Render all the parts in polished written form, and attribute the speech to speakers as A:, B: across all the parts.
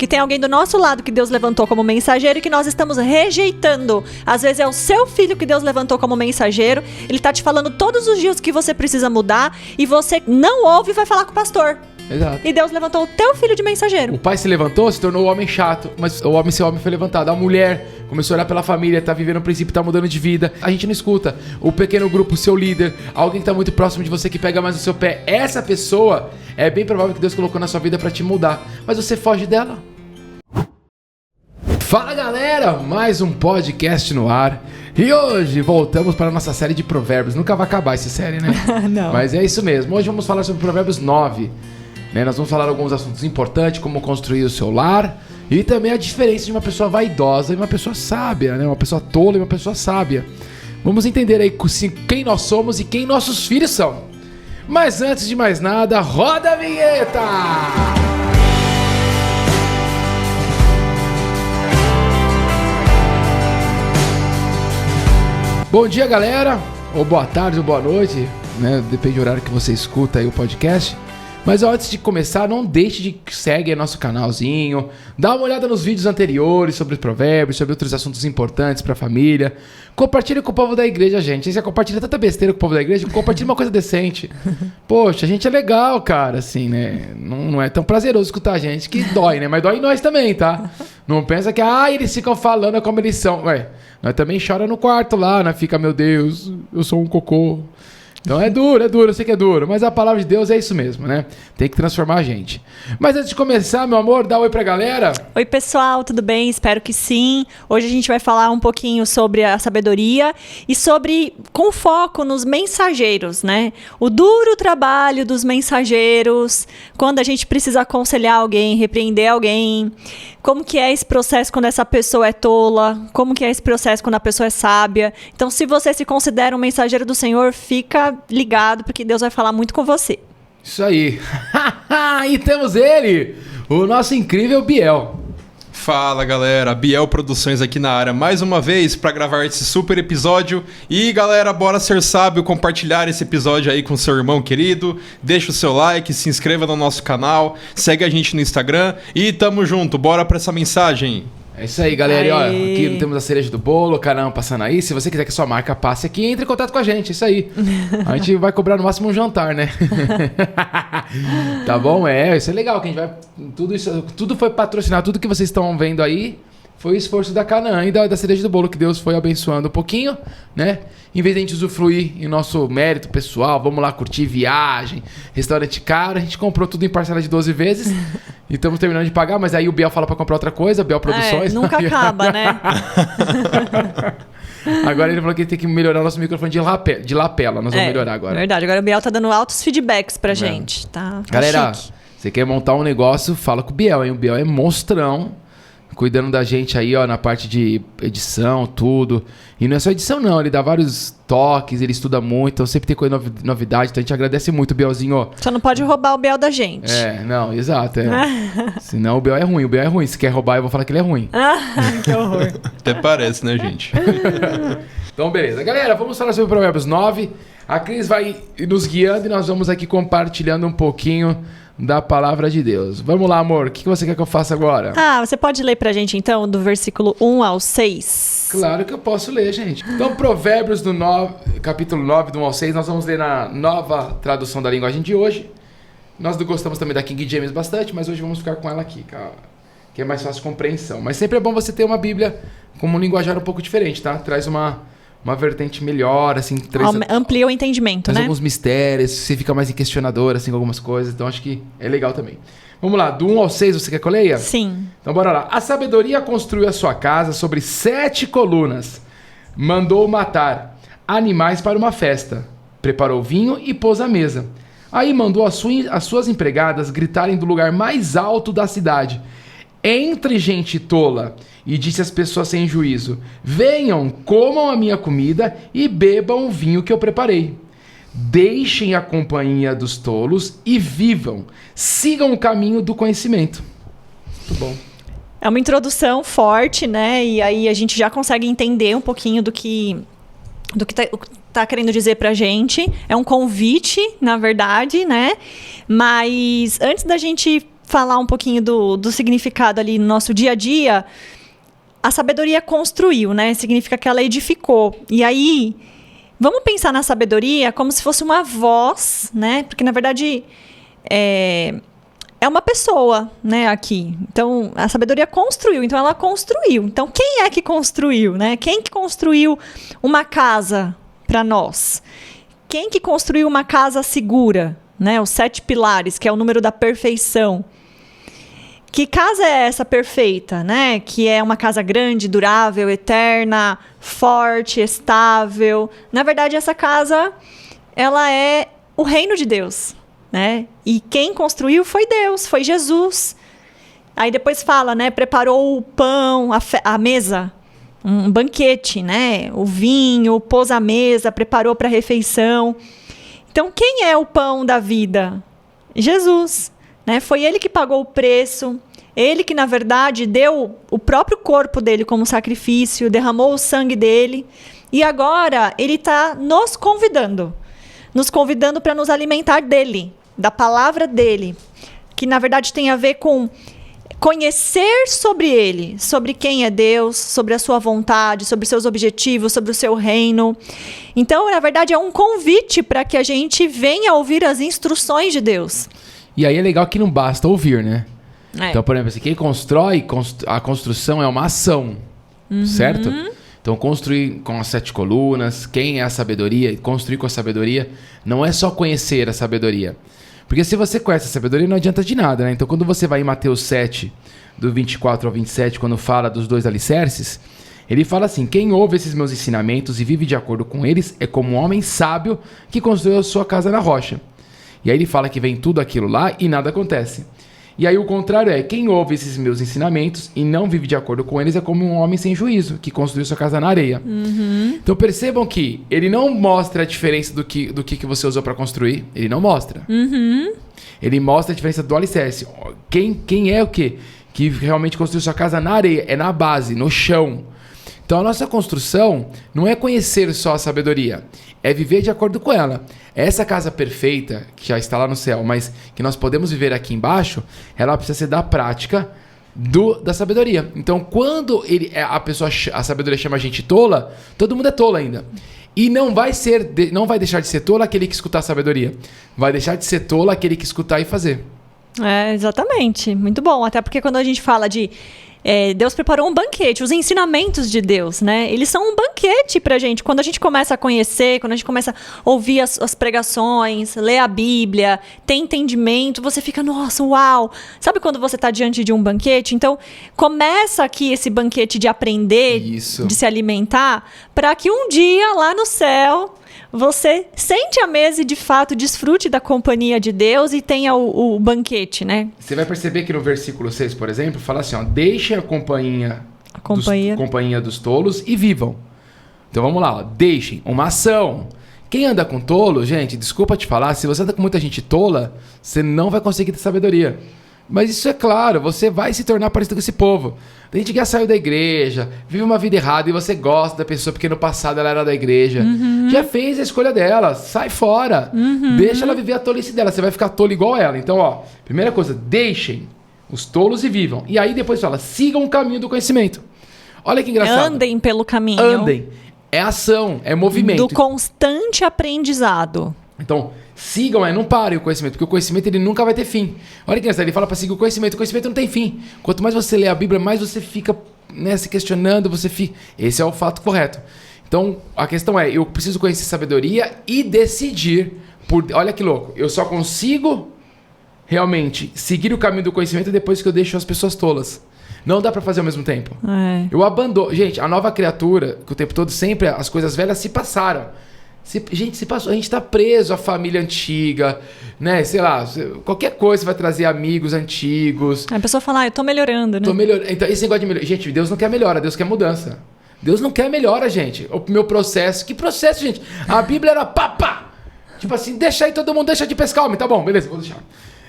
A: que tem alguém do nosso lado que Deus levantou como mensageiro e que nós estamos rejeitando. Às vezes é o seu filho que Deus levantou como mensageiro, ele tá te falando todos os dias que você precisa mudar e você não ouve e vai falar com o pastor.
B: Exato.
A: E Deus levantou o teu filho de mensageiro.
B: O pai se levantou, se tornou o homem chato, mas o homem foi levantado. A mulher começou a olhar pela família, tá vivendo um princípio, tá mudando de vida. A gente não escuta. O pequeno grupo, o seu líder, alguém que tá muito próximo de você, que pega mais no seu pé. Essa pessoa é bem provável que Deus colocou na sua vida pra te mudar, mas você foge dela. Fala galera, mais um podcast no ar. E hoje voltamos para a nossa série de provérbios. Nunca vai acabar essa série, né?
A: Não.
B: Mas é isso mesmo. Hoje vamos falar sobre Provérbios 9. Nós vamos falar alguns assuntos importantes, como construir o seu lar e também a diferença de uma pessoa vaidosa e uma pessoa sábia, né? Uma pessoa tola e uma pessoa sábia. Vamos entender aí quem nós somos e quem nossos filhos são. Mas antes de mais nada, roda a vinheta! Bom dia, galera, ou boa tarde ou boa noite, né? Depende do horário que você escuta aí o podcast. Mas antes de começar, não deixe de seguir nosso canalzinho, dá uma olhada nos vídeos anteriores sobre os provérbios, sobre outros assuntos importantes para a família. Compartilha com o povo da igreja, gente. Se você compartilha tanta besteira com o povo da igreja, compartilha uma coisa decente. Poxa, a gente é legal, cara, assim, né? Não é tão prazeroso escutar a gente, que dói, né? Mas dói em nós também, tá? Não pensa que, eles ficam falando como eles são. Ué, nós também chora no quarto lá, né? Fica, meu Deus, eu sou um cocô. Então é duro, eu sei que é duro, mas a palavra de Deus é isso mesmo, né? Tem que transformar a gente. Mas antes de começar, meu amor, dá um oi pra galera.
A: Oi pessoal, tudo bem? Espero que sim. Hoje a gente vai falar um pouquinho sobre a sabedoria e com foco nos mensageiros, né? O duro trabalho dos mensageiros, quando a gente precisa aconselhar alguém, repreender alguém. Como que é esse processo quando essa pessoa é tola? Como que é esse processo quando a pessoa é sábia? Então, se você se considera um mensageiro do Senhor, fica ligado, porque Deus vai falar muito com você.
B: Isso aí. E temos ele, o nosso incrível Biel.
C: Fala galera, Biel Produções aqui na área mais uma vez para gravar esse super episódio. E galera, bora ser sábio, compartilhar esse episódio aí com seu irmão querido. Deixa o seu like, se inscreva no nosso canal, segue a gente no Instagram e tamo junto, bora para essa mensagem.
B: É isso aí, galera. E, ó, aqui temos a cereja do bolo, o canal passando aí. Se você quiser que a sua marca passe aqui, entre em contato com a gente. É isso aí. A gente vai cobrar no máximo um jantar, né? Tá bom? Isso é legal. Que a gente vai. Tudo foi patrocinado. Tudo que vocês estão vendo aí foi o esforço da Canaã e da cereja do bolo, que Deus foi abençoando um pouquinho, né? Em vez de a gente usufruir em nosso mérito pessoal, vamos lá curtir viagem, restaurante caro, a gente comprou tudo em parcela de 12 vezes e estamos terminando de pagar, mas aí o Biel fala pra comprar outra coisa, Biel Produções.
A: Nunca acaba, né?
B: Agora ele falou que tem que melhorar o nosso microfone de lapela, nós vamos melhorar agora.
A: Verdade, agora o Biel tá dando altos feedbacks pra gente, tá
B: Galera,
A: chique.
B: Você quer montar um negócio, fala com o Biel, hein? O Biel é monstrão. Cuidando da gente aí, ó, na parte de edição, tudo. E não é só edição, não. Ele dá vários toques, ele estuda muito. Então sempre tem coisa novidade. Então a gente agradece muito, Bielzinho, ó.
A: Só não pode roubar o Biel da gente.
B: Não, exato. Senão o Biel é ruim. O Biel é ruim. Se quer roubar, eu vou falar que ele é ruim.
A: Que horror.
C: Até parece, né, gente?
B: Então, beleza. Galera, vamos falar sobre Provérbios 9. A Cris vai nos guiando e nós vamos aqui compartilhando um pouquinho da palavra de Deus. Vamos lá, amor. O que você quer que eu faça agora?
A: Você pode ler pra gente, então, do versículo 1 ao 6?
B: Claro que eu posso ler, gente. Então, Provérbios do capítulo 9, do 1 ao 6, nós vamos ler na nova tradução da linguagem de hoje. Nós gostamos também da King James bastante, mas hoje vamos ficar com ela aqui, que é mais fácil de compreensão. Mas sempre é bom você ter uma Bíblia com um linguajar um pouco diferente, tá? Traz uma vertente melhor, assim...
A: Amplia o entendimento,
B: traz
A: né?
B: alguns mistérios, você fica mais questionador, assim, com algumas coisas. Então, acho que é legal também. Vamos lá, do 1 ao 6, você quer que eu leia?
A: Sim.
B: Então, bora lá. A sabedoria construiu a sua casa sobre 7 colunas. Mandou matar animais para uma festa. Preparou vinho e pôs à mesa. Aí mandou as suas empregadas gritarem do lugar mais alto da cidade. Entre gente tola, e disse às pessoas sem juízo: venham, comam a minha comida e bebam o vinho que eu preparei. Deixem a companhia dos tolos e vivam. Sigam o caminho do conhecimento. Muito bom.
A: É uma introdução forte, né? E aí a gente já consegue entender um pouquinho do que tá querendo dizer pra gente. É um convite, na verdade, né? Mas antes da gente falar um pouquinho do significado ali no nosso dia a dia, a sabedoria construiu, né? Significa que ela edificou. E aí, vamos pensar na sabedoria como se fosse uma voz, né? Porque, na verdade, é uma pessoa, né, aqui. Então, a sabedoria construiu. Então, ela construiu. Então, quem é que construiu, né? Quem que construiu uma casa para nós? Quem que construiu uma casa segura, né? Os 7 pilares, que é o número da perfeição. Que casa é essa perfeita, né? Que é uma casa grande, durável, eterna, forte, estável. Na verdade, essa casa, ela é o reino de Deus, né? E quem construiu foi Deus, foi Jesus. Aí depois fala, né? Preparou o pão, a mesa, um banquete, né? O vinho, pôs a mesa, preparou para a refeição. Então, quem é o pão da vida? Jesus. Né? Foi ele que pagou o preço, ele que, na verdade, deu o próprio corpo dele como sacrifício, derramou o sangue dele, e agora ele está nos convidando para nos alimentar dele, da palavra dele, que, na verdade, tem a ver com conhecer sobre ele, sobre quem é Deus, sobre a sua vontade, sobre seus objetivos, sobre o seu reino. Então, na verdade, é um convite para que a gente venha ouvir as instruções de Deus.
B: E aí é legal que não basta ouvir, né?
A: É.
B: Então, por exemplo, assim, quem constrói, a construção é uma ação, certo? Então, construir com as 7 colunas, quem é a sabedoria, construir com a sabedoria, não é só conhecer a sabedoria. Porque se você conhece a sabedoria, não adianta de nada, né? Então, quando você vai em Mateus 7, do 24 ao 27, quando fala dos 2 alicerces, ele fala assim: quem ouve esses meus ensinamentos e vive de acordo com eles é como um homem sábio que construiu a sua casa na rocha. E aí ele fala que vem tudo aquilo lá e nada acontece. E aí o contrário é: quem ouve esses meus ensinamentos e não vive de acordo com eles é como um homem sem juízo, que construiu sua casa na areia. Então percebam que ele não mostra a diferença do que você usou para construir. Ele não mostra. Ele mostra a diferença do alicerce. Quem é o quê? Que realmente construiu sua casa na areia, é na base, no chão. Então a nossa construção não é conhecer só a sabedoria, é viver de acordo com ela. Essa casa perfeita, que já está lá no céu, mas que nós podemos viver aqui embaixo, ela precisa ser da prática da sabedoria. Então quando a sabedoria chama a gente tola, todo mundo é tolo ainda. E não vai deixar de ser tolo aquele que escutar a sabedoria. Vai deixar de ser tolo aquele que escutar e fazer.
A: É, exatamente. Muito bom. Até porque quando a gente fala de Deus preparou um banquete, os ensinamentos de Deus, né? Eles são um banquete pra gente. Quando a gente começa a conhecer, quando a gente começa a ouvir as pregações, ler a Bíblia, ter entendimento, você fica, nossa, uau! Sabe quando você tá diante de um banquete? Então, começa aqui esse banquete de aprender,
B: Isso.
A: de se alimentar, para que um dia, lá no céu, você sente a mesa e, de fato, desfrute da companhia de Deus e tenha o banquete, né?
B: Você vai perceber que no versículo 6, por exemplo, fala assim, ó: deixem a companhia dos tolos e vivam. Então vamos lá, ó, deixem, uma ação. Quem anda com tolo, gente, desculpa te falar, se você anda com muita gente tola, você não vai conseguir ter sabedoria. Mas isso é claro, você vai se tornar parecido com esse povo. Tem gente que já saiu da igreja, vive uma vida errada e você gosta da pessoa porque no passado ela era da igreja. Já fez a escolha dela, sai fora. Deixa ela viver a tolice dela, você vai ficar tolo igual ela. Então, ó, primeira coisa, deixem os tolos e vivam. E aí depois fala, sigam o caminho do conhecimento. Olha que engraçado.
A: Andem pelo caminho.
B: Andem. É ação, é movimento.
A: Do constante aprendizado.
B: Então, sigam, não parem o conhecimento, porque o conhecimento ele nunca vai ter fim. Olha que engraçado, ele fala para seguir o conhecimento não tem fim. Quanto mais você lê a Bíblia, mais você fica, né, se questionando, esse é o fato correto. Então, a questão é, eu preciso conhecer sabedoria e decidir, olha que louco, eu só consigo realmente seguir o caminho do conhecimento depois que eu deixo as pessoas tolas. Não dá para fazer ao mesmo tempo. Eu abandono. Gente, a nova criatura, que o tempo todo sempre as coisas velhas se passaram. Se passou, a gente tá preso à família antiga, né? Sei lá, qualquer coisa vai trazer amigos antigos.
A: A pessoa fala, eu tô melhorando, né?
B: Tô melhorando. Então, esse negócio de melhorar. Gente, Deus não quer melhora, Deus quer mudança. Deus não quer melhora, gente. O meu processo. Que processo, gente? A Bíblia era pá! Tipo assim, deixa aí todo mundo, deixa de pescar, homem. Tá bom, beleza, vou deixar.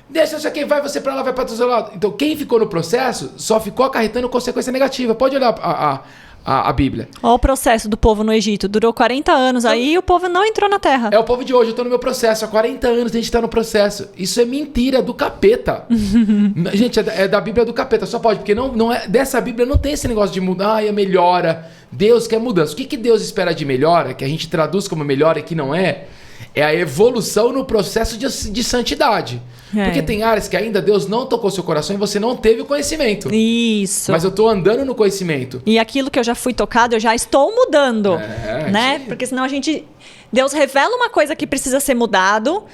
B: Deixa isso aqui, vai você pra lá, vai pra todo lado. Então, quem ficou no processo só ficou acarretando consequência negativa. Pode olhar a Bíblia.
A: Olha o processo do povo no Egito. Durou 40 anos aí e o povo não entrou na terra.
B: É o povo de hoje, eu tô no meu processo. Há 40 anos a gente tá no processo. Isso é mentira do capeta. Gente, é da Bíblia do capeta. Só pode, porque não é, dessa Bíblia não tem esse negócio de mudar, é melhora. Deus quer mudança. O que Deus espera de melhora, que a gente traduz como melhora e que não é a evolução no processo de santidade. Porque tem áreas que ainda Deus não tocou seu coração e você não teve o conhecimento.
A: Isso.
B: Mas eu tô andando no conhecimento.
A: E aquilo que eu já fui tocado, eu já estou mudando. Né?
B: Sim.
A: Porque senão Deus revela uma coisa que precisa ser mudado,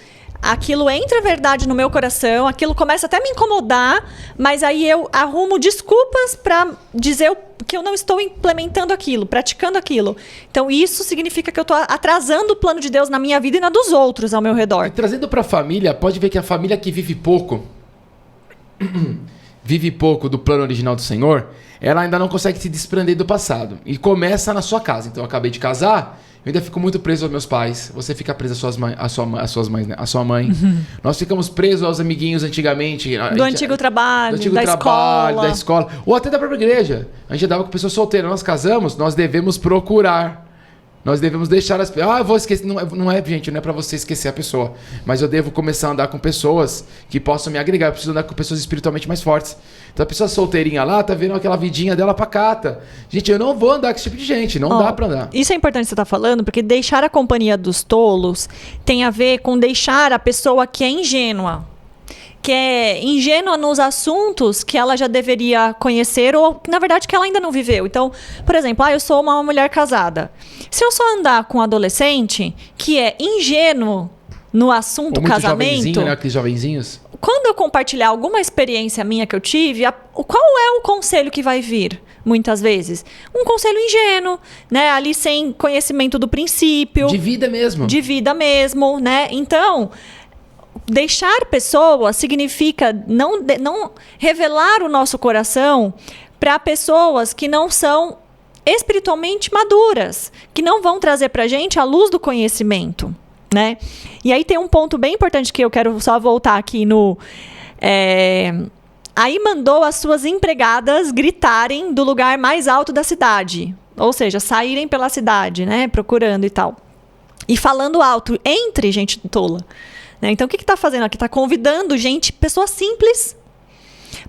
A: aquilo entra verdade no meu coração, aquilo começa até a me incomodar, mas aí eu arrumo desculpas para dizer que eu não estou implementando aquilo, praticando aquilo. Então isso significa que eu estou atrasando o plano de Deus na minha vida e na dos outros ao meu redor.
B: E trazendo para a família, pode ver que a família que vive pouco do plano original do Senhor, ela ainda não consegue se desprender do passado. E começa na sua casa. Então eu acabei de casar, eu ainda fico muito preso aos meus pais. Você fica preso à sua mãe. Nós ficamos presos aos amiguinhos antigamente.
A: Do antigo trabalho, da
B: escola. Ou até da própria igreja. A gente andava com pessoas solteiras. Nós casamos, nós devemos procurar. Nós devemos deixar as pessoas... eu vou esquecer. Não é, gente, não é pra você esquecer a pessoa. Mas eu devo começar a andar com pessoas que possam me agregar. Eu preciso andar com pessoas espiritualmente mais fortes. Então a pessoa solteirinha lá tá vendo aquela vidinha dela pacata. Gente, eu não vou andar com esse tipo de gente. Não dá pra andar.
A: Isso é importante você estar falando, porque deixar a companhia dos tolos tem a ver com deixar a pessoa que é ingênua. Que é ingênua nos assuntos que ela já deveria conhecer ou, na verdade, que ela ainda não viveu. Então, por exemplo, eu sou uma mulher casada. Se eu só andar com um adolescente que é ingênuo no assunto casamento...
B: Né? Aqueles jovenzinhos.
A: Quando eu compartilhar alguma experiência minha que eu tive, qual é o conselho que vai vir? Muitas vezes. Um conselho ingênuo, né? Ali sem conhecimento do princípio.
B: De vida mesmo.
A: De vida mesmo, né? Então... Deixar pessoas significa não revelar o nosso coração para pessoas que não são espiritualmente maduras, que não vão trazer para a gente a luz do conhecimento, né? E aí tem um ponto bem importante que eu quero só voltar aqui no... Aí mandou as suas empregadas gritarem do lugar mais alto da cidade, ou seja, saírem pela cidade, né? Procurando e tal. E falando alto entre gente tola. Então, o que está fazendo aqui? Está convidando pessoas simples,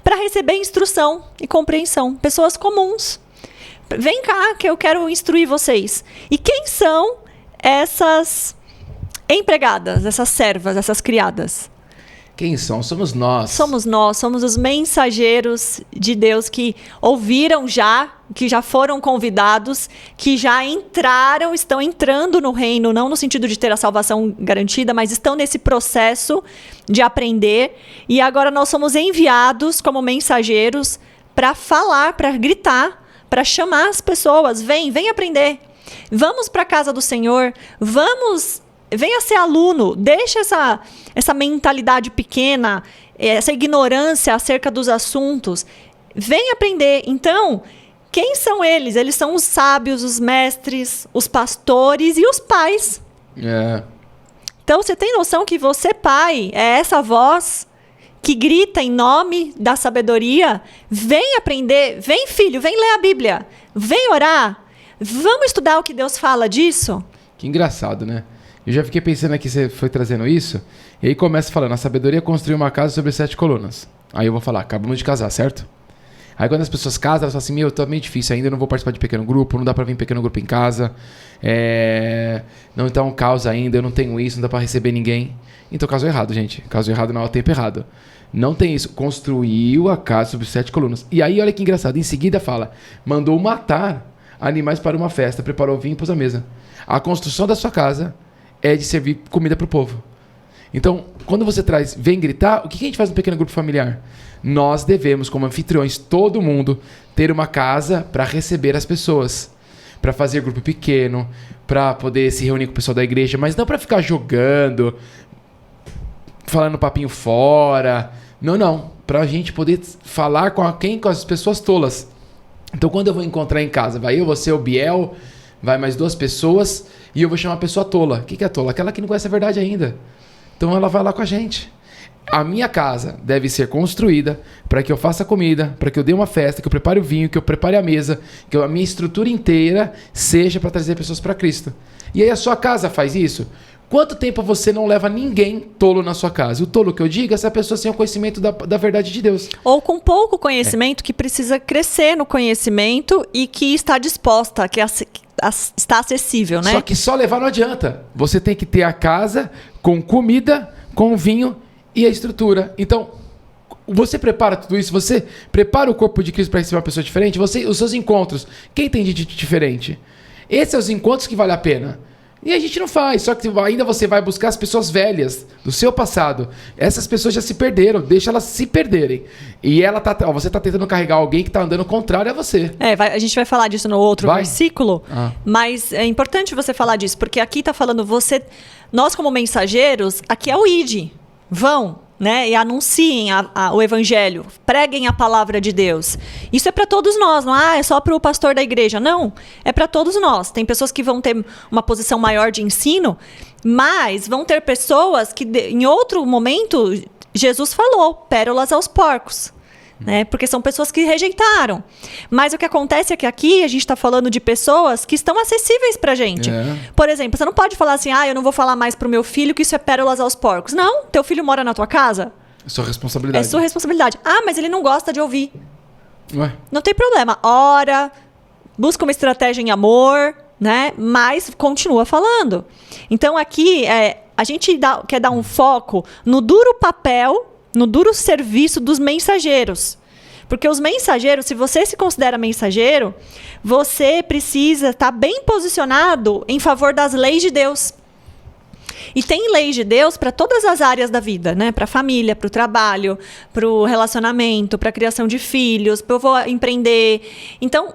A: para receber instrução e compreensão. Pessoas comuns. Vem cá, que eu quero instruir vocês. E quem são essas empregadas, essas servas, essas criadas?
B: Quem são? Somos nós.
A: Somos nós, somos os mensageiros de Deus que ouviram já, que já foram convidados, que já entraram, estão entrando no reino, não no sentido de ter a salvação garantida, mas estão nesse processo de aprender. E agora nós somos enviados como mensageiros para falar, para gritar, para chamar as pessoas. Vem aprender. Vamos para a casa do Senhor, venha ser aluno, deixa essa mentalidade pequena, essa ignorância acerca dos assuntos. Vem aprender. Então, quem são eles? Eles são os sábios, os mestres, os pastores e os pais. Então, você tem noção que você, pai, é essa voz que grita em nome da sabedoria? Vem aprender, vem filho, vem ler a Bíblia, vem orar. Vamos estudar o que Deus fala disso?
B: Que engraçado, né? Eu já fiquei pensando aqui, você foi trazendo isso, e aí começa falando, a sabedoria construiu uma casa sobre 7 colunas. Aí eu vou falar, acabamos de casar, certo? Aí quando as pessoas casam, elas falam assim, tá meio difícil ainda, eu não vou participar de pequeno grupo, não dá pra vir pequeno grupo em casa, não tá um caos ainda, eu não tenho isso, não dá pra receber ninguém. Então casou errado, gente. Casou errado não é o tempo errado. Não tem isso. Construiu a casa sobre 7 colunas. E aí, olha que engraçado, em seguida fala, mandou matar animais para uma festa, preparou vinho e pôs à mesa. A construção da sua casa é de servir comida para o povo. Então, quando você vem gritar, o que a gente faz no pequeno grupo familiar? Nós devemos, como anfitriões, todo mundo, ter uma casa para receber as pessoas. Para fazer grupo pequeno, para poder se reunir com o pessoal da igreja, mas não para ficar jogando, falando papinho fora. Não. Para a gente poder falar com as pessoas tolas. Então, quando eu vou encontrar em casa, vai eu, você, o Biel, vai mais 2 pessoas e eu vou chamar a pessoa tola. O que é tola? Aquela que não conhece a verdade ainda. Então ela vai lá com a gente. a minha casa deve ser construída para que eu faça comida, para que eu dê uma festa, que eu prepare o vinho, que eu prepare a mesa, que a minha estrutura inteira seja para trazer pessoas para Cristo. E aí a sua casa faz isso? Quanto tempo você não leva ninguém tolo na sua casa? O tolo que eu digo é essa pessoa sem o conhecimento da verdade de Deus.
A: Ou com pouco conhecimento, que precisa crescer no conhecimento e que está disposta, que está acessível, né?
B: Só que só levar não adianta. Você tem que ter a casa com comida, com vinho e a estrutura. Então, você prepara tudo isso? Você prepara o corpo de Cristo para receber uma pessoa diferente? Os seus encontros, quem tem de diferente? Esses são os encontros que vale a pena. E a gente não faz, só que ainda você vai buscar as pessoas velhas do seu passado. Essas pessoas já se perderam, deixa elas se perderem. E você tá tentando carregar alguém que tá andando contrário a você.
A: A gente vai falar disso no outro versículo, mas é importante você falar disso, porque aqui tá falando nós como mensageiros, aqui é o id, vão, né, e anunciem o evangelho, preguem a palavra de Deus. Isso é para todos nós, não é só para o pastor da igreja, não. É para todos nós. Tem pessoas que vão ter uma posição maior de ensino, mas vão ter pessoas que, em outro momento, Jesus falou, pérolas aos porcos. Né? Porque são pessoas que rejeitaram. Mas o que acontece é que aqui a gente está falando de pessoas que estão acessíveis pra gente. Por exemplo, você não pode falar assim, eu não vou falar mais pro meu filho que isso é pérolas aos porcos. Não, teu filho mora na tua casa.
B: É sua responsabilidade.
A: É sua responsabilidade. Mas ele não gosta de ouvir.
B: Ué?
A: Não tem problema. Ora, busca uma estratégia em amor, né? Mas continua falando. Então aqui a gente quer dar um foco no duro papel, no duro serviço dos mensageiros. Porque os mensageiros, se você se considera mensageiro, você precisa estar bem posicionado em favor das leis de Deus. E tem leis de Deus para todas as áreas da vida, né? Para a família, para o trabalho, para o relacionamento, para a criação de filhos, para eu vou empreender. Então,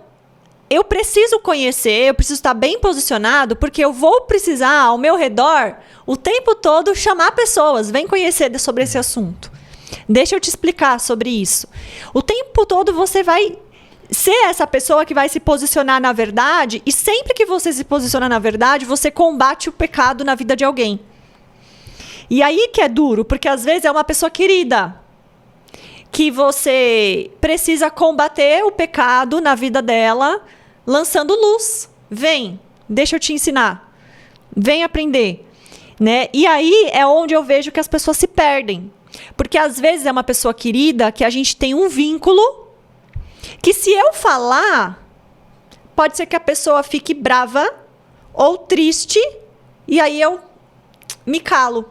A: eu preciso conhecer, eu preciso estar bem posicionado, porque eu vou precisar, ao meu redor, o tempo todo, chamar pessoas. Vem conhecer sobre esse assunto. Deixa eu te explicar sobre isso. O tempo todo você vai ser essa pessoa que vai se posicionar na verdade, e sempre que você se posiciona na verdade, você combate o pecado na vida de alguém. E aí que é duro, porque às vezes é uma pessoa querida, que você precisa combater o pecado na vida dela, lançando luz. Vem, deixa eu te ensinar. Vem aprender. Né? E aí é onde eu vejo que as pessoas se perdem. Porque às vezes é uma pessoa querida que a gente tem um vínculo que, se eu falar, pode ser que a pessoa fique brava ou triste e aí eu me calo.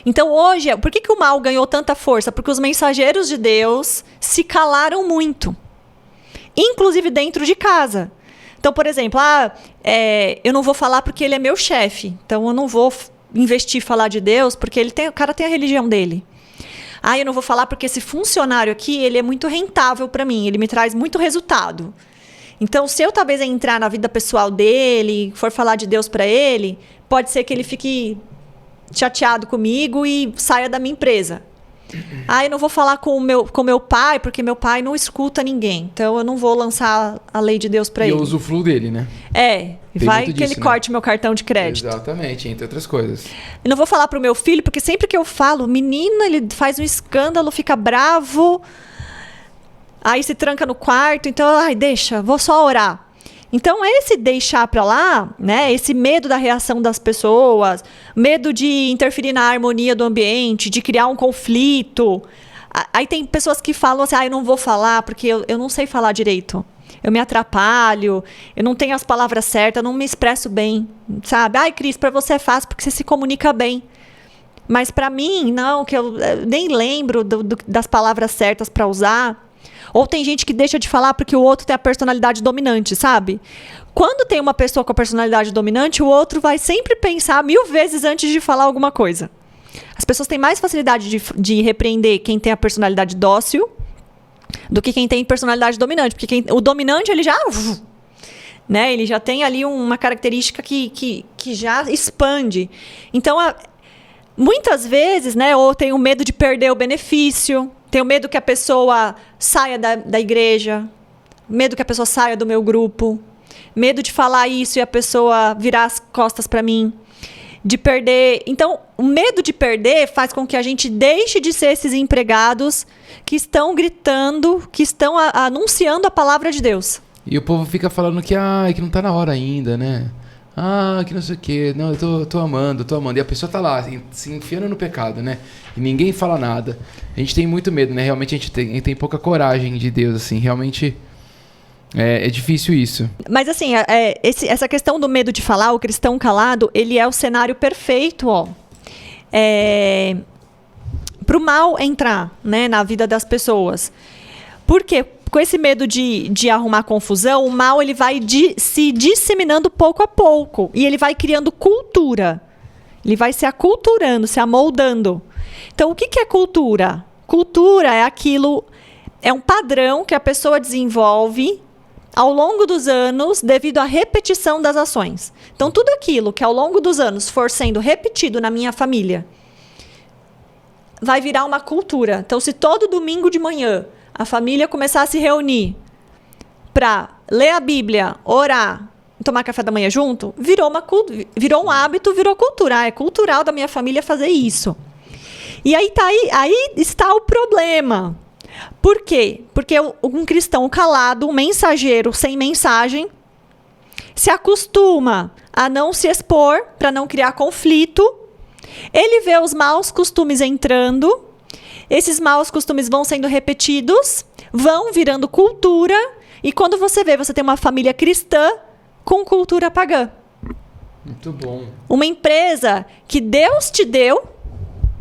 A: Então hoje, por que o mal ganhou tanta força? Porque os mensageiros de Deus se calaram muito, inclusive dentro de casa. Então, por exemplo, eu não vou falar porque ele é meu chefe, então eu não vou investir em falar de Deus porque o cara tem a religião dele. Eu não vou falar porque esse funcionário aqui, ele é muito rentável para mim, ele me traz muito resultado. Então, se eu talvez entrar na vida pessoal dele, for falar de Deus para ele, pode ser que ele fique chateado comigo e saia da minha empresa. Eu não vou falar com meu pai, porque meu pai não escuta ninguém. Então, eu não vou lançar a lei de Deus para ele.
B: E eu usufruo dele, né?
A: Vai que ele corte meu cartão de crédito.
B: Exatamente, entre outras coisas.
A: Eu não vou falar pro meu filho, porque sempre que eu falo, menino, ele faz um escândalo, fica bravo, aí se tranca no quarto, então, deixa, vou só orar. Então, esse deixar pra lá, né, esse medo da reação das pessoas, medo de interferir na harmonia do ambiente, de criar um conflito. Aí tem pessoas que falam assim, eu não vou falar porque eu não sei falar direito. Eu me atrapalho, eu não tenho as palavras certas, eu não me expresso bem, sabe? Cris, para você é fácil porque você se comunica bem. Mas para mim, não, que eu nem lembro das palavras certas para usar. Ou tem gente que deixa de falar porque o outro tem a personalidade dominante, sabe? Quando tem uma pessoa com a personalidade dominante, o outro vai sempre pensar 1000 vezes antes de falar alguma coisa. As pessoas têm mais facilidade de repreender quem tem a personalidade dócil do que quem tem personalidade dominante. Porque o dominante, ele já... né? Ele já tem ali uma característica que já expande. Então, muitas vezes, né? Ou tem o medo de perder o benefício... Tenho medo que a pessoa saia da igreja, medo que a pessoa saia do meu grupo, medo de falar isso e a pessoa virar as costas para mim. de perder. Então, o medo de perder faz com que a gente deixe de ser esses empregados que estão gritando, que estão anunciando a palavra de Deus.
B: E o povo fica falando que não tá na hora ainda, né? Que não sei o quê. Não, eu tô amando. E a pessoa tá lá, se enfiando no pecado, né? E ninguém fala nada. A gente tem muito medo, né? Realmente a gente tem pouca coragem de Deus, assim. Realmente é difícil isso.
A: Mas assim, essa questão do medo de falar, o cristão calado, ele é o cenário perfeito, ó. Pro mal entrar, né, na vida das pessoas. Por quê? Com esse medo de arrumar confusão, o mal ele vai se disseminando pouco a pouco. E ele vai criando cultura. Ele vai se aculturando, se amoldando. Então, o que é cultura? Cultura é um padrão que a pessoa desenvolve ao longo dos anos devido à repetição das ações. Então, tudo aquilo que ao longo dos anos for sendo repetido na minha família vai virar uma cultura. Então, se todo domingo de manhã a família começar a se reunir para ler a Bíblia, orar, tomar café da manhã junto, virou um hábito, virou cultura. É cultural da minha família fazer isso. E aí está o problema. Por quê? Porque um cristão calado, um mensageiro sem mensagem, se acostuma a não se expor para não criar conflito. Ele vê os maus costumes entrando. Esses maus costumes vão sendo repetidos, vão virando cultura, e quando você vê, você tem uma família cristã com cultura pagã.
B: Muito bom.
A: Uma empresa que Deus te deu,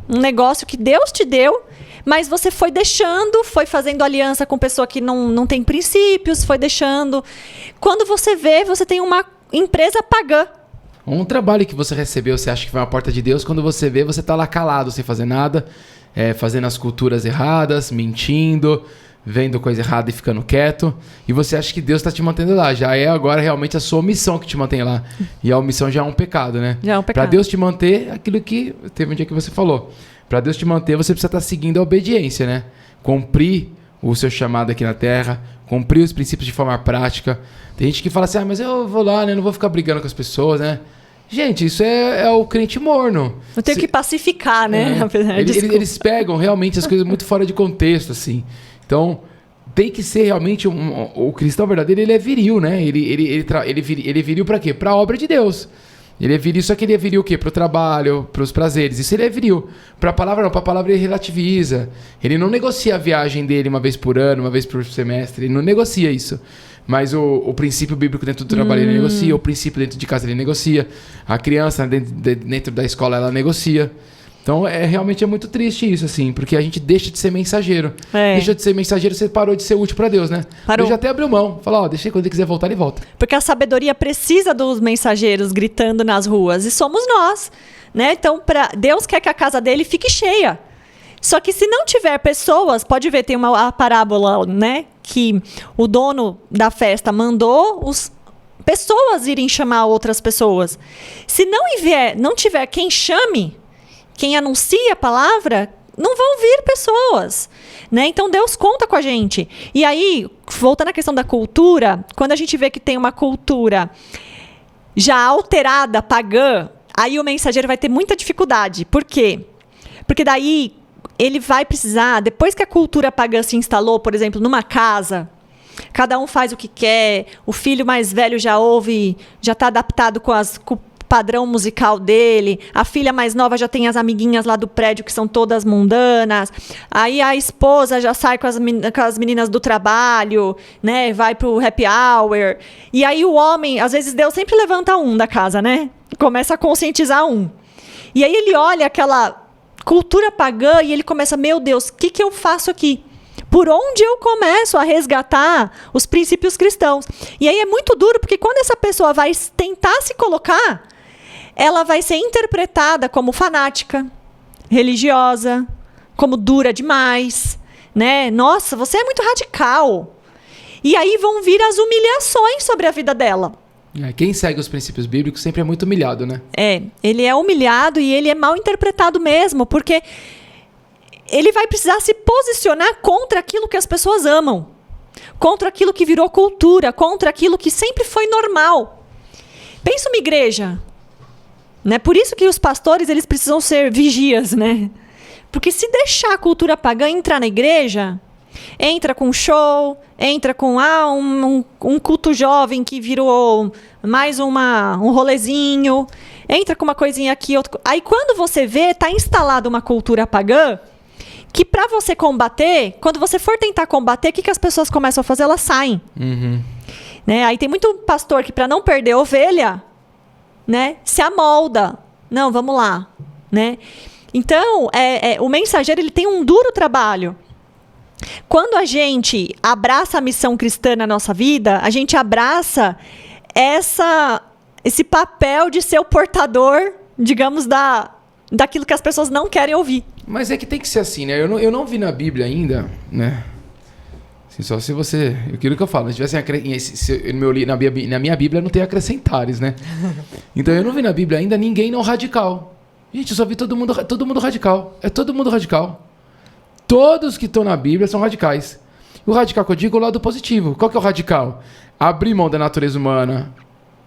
A: um negócio que Deus te deu, mas você foi deixando, foi fazendo aliança com pessoa que não tem princípios, foi deixando. Quando você vê, você tem uma empresa pagã.
B: Um trabalho que você recebeu, você acha que foi uma porta de Deus, quando você vê, você tá lá calado, sem fazer nada, fazendo as culturas erradas, mentindo, vendo coisa errada e ficando quieto, e você acha que Deus está te mantendo lá. Já é agora realmente a sua omissão que te mantém lá. E a omissão já é um pecado, né?
A: Já é um pecado.
B: Para Deus te manter, aquilo que teve um dia que você falou. Para Deus te manter, você precisa estar seguindo a obediência, né? Cumprir o seu chamado aqui na Terra, cumprir os princípios de forma prática. Tem gente que fala assim, mas eu vou lá, né? Não vou ficar brigando com as pessoas, né? Gente, isso é o crente morno.
A: Eu tenho que pacificar, né?
B: Eles pegam realmente as coisas muito fora de contexto, assim. Então, tem que ser realmente o cristão verdadeiro, ele é viril, né? Ele é viril pra quê? Pra obra de Deus. Ele é viril, só que ele é viril o quê? Pro trabalho, pros prazeres. Isso ele é viril. Pra palavra não, pra palavra ele relativiza. Ele não negocia a viagem dele uma vez por ano, uma vez por semestre. Ele não negocia isso. Mas o princípio bíblico dentro do trabalho ele negocia, o princípio dentro de casa ele negocia, a criança dentro da escola ela negocia. Então realmente é muito triste isso, assim, porque a gente deixa de ser mensageiro. Deixa de ser mensageiro, você parou de ser útil para Deus, né?
A: Parou.
B: Deus já até abriu mão. Fala, deixa quando ele quiser voltar, ele volta.
A: Porque a sabedoria precisa dos mensageiros gritando nas ruas, e somos nós, né? Então, Deus quer que a casa dele fique cheia. Só que se não tiver pessoas, pode ver, tem a parábola, né? Que o dono da festa mandou pessoas irem chamar outras pessoas. Se não tiver quem chame, quem anuncia a palavra, não vão vir pessoas, né? Então Deus conta com a gente. E aí, voltando à questão da cultura, quando a gente vê que tem uma cultura já alterada, pagã, aí o mensageiro vai ter muita dificuldade. Por quê? Porque daí ele vai precisar, depois que a cultura pagã se instalou, por exemplo, numa casa, cada um faz o que quer, o filho mais velho já ouve, já está adaptado com o padrão musical dele, a filha mais nova já tem as amiguinhas lá do prédio que são todas mundanas, aí a esposa já sai com as meninas do trabalho, né, vai pro happy hour, e aí o homem, às vezes Deus sempre levanta um da casa, né, começa a conscientizar um, e aí ele olha aquela cultura pagã e ele começa, meu Deus, o que eu faço aqui? Por onde eu começo a resgatar os princípios cristãos? E aí é muito duro, porque quando essa pessoa vai tentar se colocar, ela vai ser interpretada como fanática, religiosa, como dura demais, né? Nossa, você é muito radical. E aí vão vir as humilhações sobre a vida dela.
B: Quem segue os princípios bíblicos sempre é muito humilhado, né?
A: Ele é humilhado e ele é mal interpretado mesmo, porque ele vai precisar se posicionar contra aquilo que as pessoas amam, contra aquilo que virou cultura, contra aquilo que sempre foi normal. Pensa uma igreja Né? Por isso que os pastores eles precisam ser vigias, né? Porque se deixar a cultura pagã entrar na igreja, entra com show, entra com um culto jovem que virou mais um rolezinho, entra com uma coisinha aqui, outra. Aí quando você vê, tá instalada uma cultura pagã que para você combater, quando você for tentar combater, o que as pessoas começam a fazer? Elas saem. Né? Aí tem muito pastor que para não perder a ovelha, né, se amolda. Não, vamos lá. Né? Então, o mensageiro ele tem um duro trabalho. Quando a gente abraça a missão cristã na nossa vida, a gente abraça esse papel de ser o portador, digamos, daquilo que as pessoas não querem ouvir.
B: Mas é que tem que ser assim, né? Eu não vi na Bíblia ainda, né? Assim, só se você... Aquilo que eu falo, se tivesse na minha Bíblia não tem acrescentares, né? Então eu não vi na Bíblia ainda ninguém não radical. Gente, eu só vi todo mundo radical. É todo mundo radical. Todos que estão na Bíblia são radicais. O radical que eu digo é o lado positivo. Qual que é o radical? Abrir mão da natureza humana,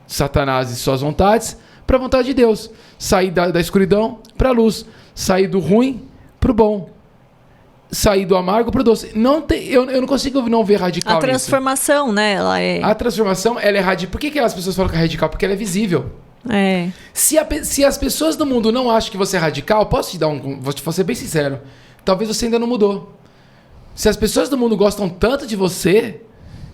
B: Satanás e suas vontades, para a vontade de Deus. Sair da escuridão para a luz. Sair do ruim para o bom. Sair do amargo para o doce. Eu não consigo não ver radical
A: a transformação,
B: nisso.
A: Né? Ela é...
B: A transformação, ela é radical. Por que as pessoas falam que é radical? Porque ela é visível.
A: É.
B: Se as pessoas do mundo não acham que você é radical, posso te dar vou ser bem sincero. Talvez você ainda não mudou. Se as pessoas do mundo gostam tanto de você,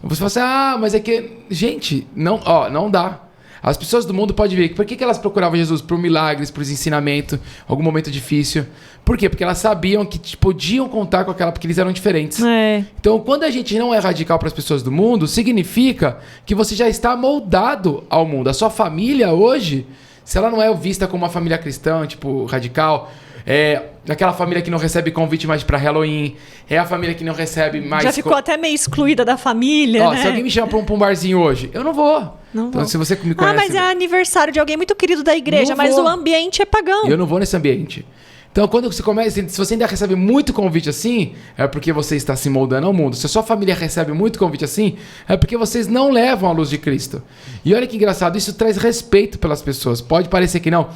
B: você fala assim, mas é que... Gente, não dá. As pessoas do mundo podem ver. Por que elas procuravam Jesus? Por milagres, por ensinamento, algum momento difícil. Por quê? Porque elas sabiam que podiam contar com aquela, porque eles eram diferentes.
A: É.
B: Então, quando a gente não é radical para as pessoas do mundo, significa que você já está moldado ao mundo. A sua família hoje, se ela não é vista como uma família cristã, tipo, radical... É aquela família que não recebe convite mais pra Halloween. É a família que não recebe mais...
A: Já ficou até meio excluída da família, né?
B: Se alguém me chama pra um barzinho hoje, eu não vou.
A: Não
B: então,
A: vou.
B: Se você me conhece...
A: mas é aniversário de alguém muito querido da igreja, mas o ambiente é pagão.
B: Eu não vou nesse ambiente. Então, quando você começa... Se você ainda recebe muito convite assim, é porque você está se moldando ao mundo. Se a sua família recebe muito convite assim, é porque vocês não levam a luz de Cristo. E olha que engraçado, isso traz respeito pelas pessoas. Pode parecer que não.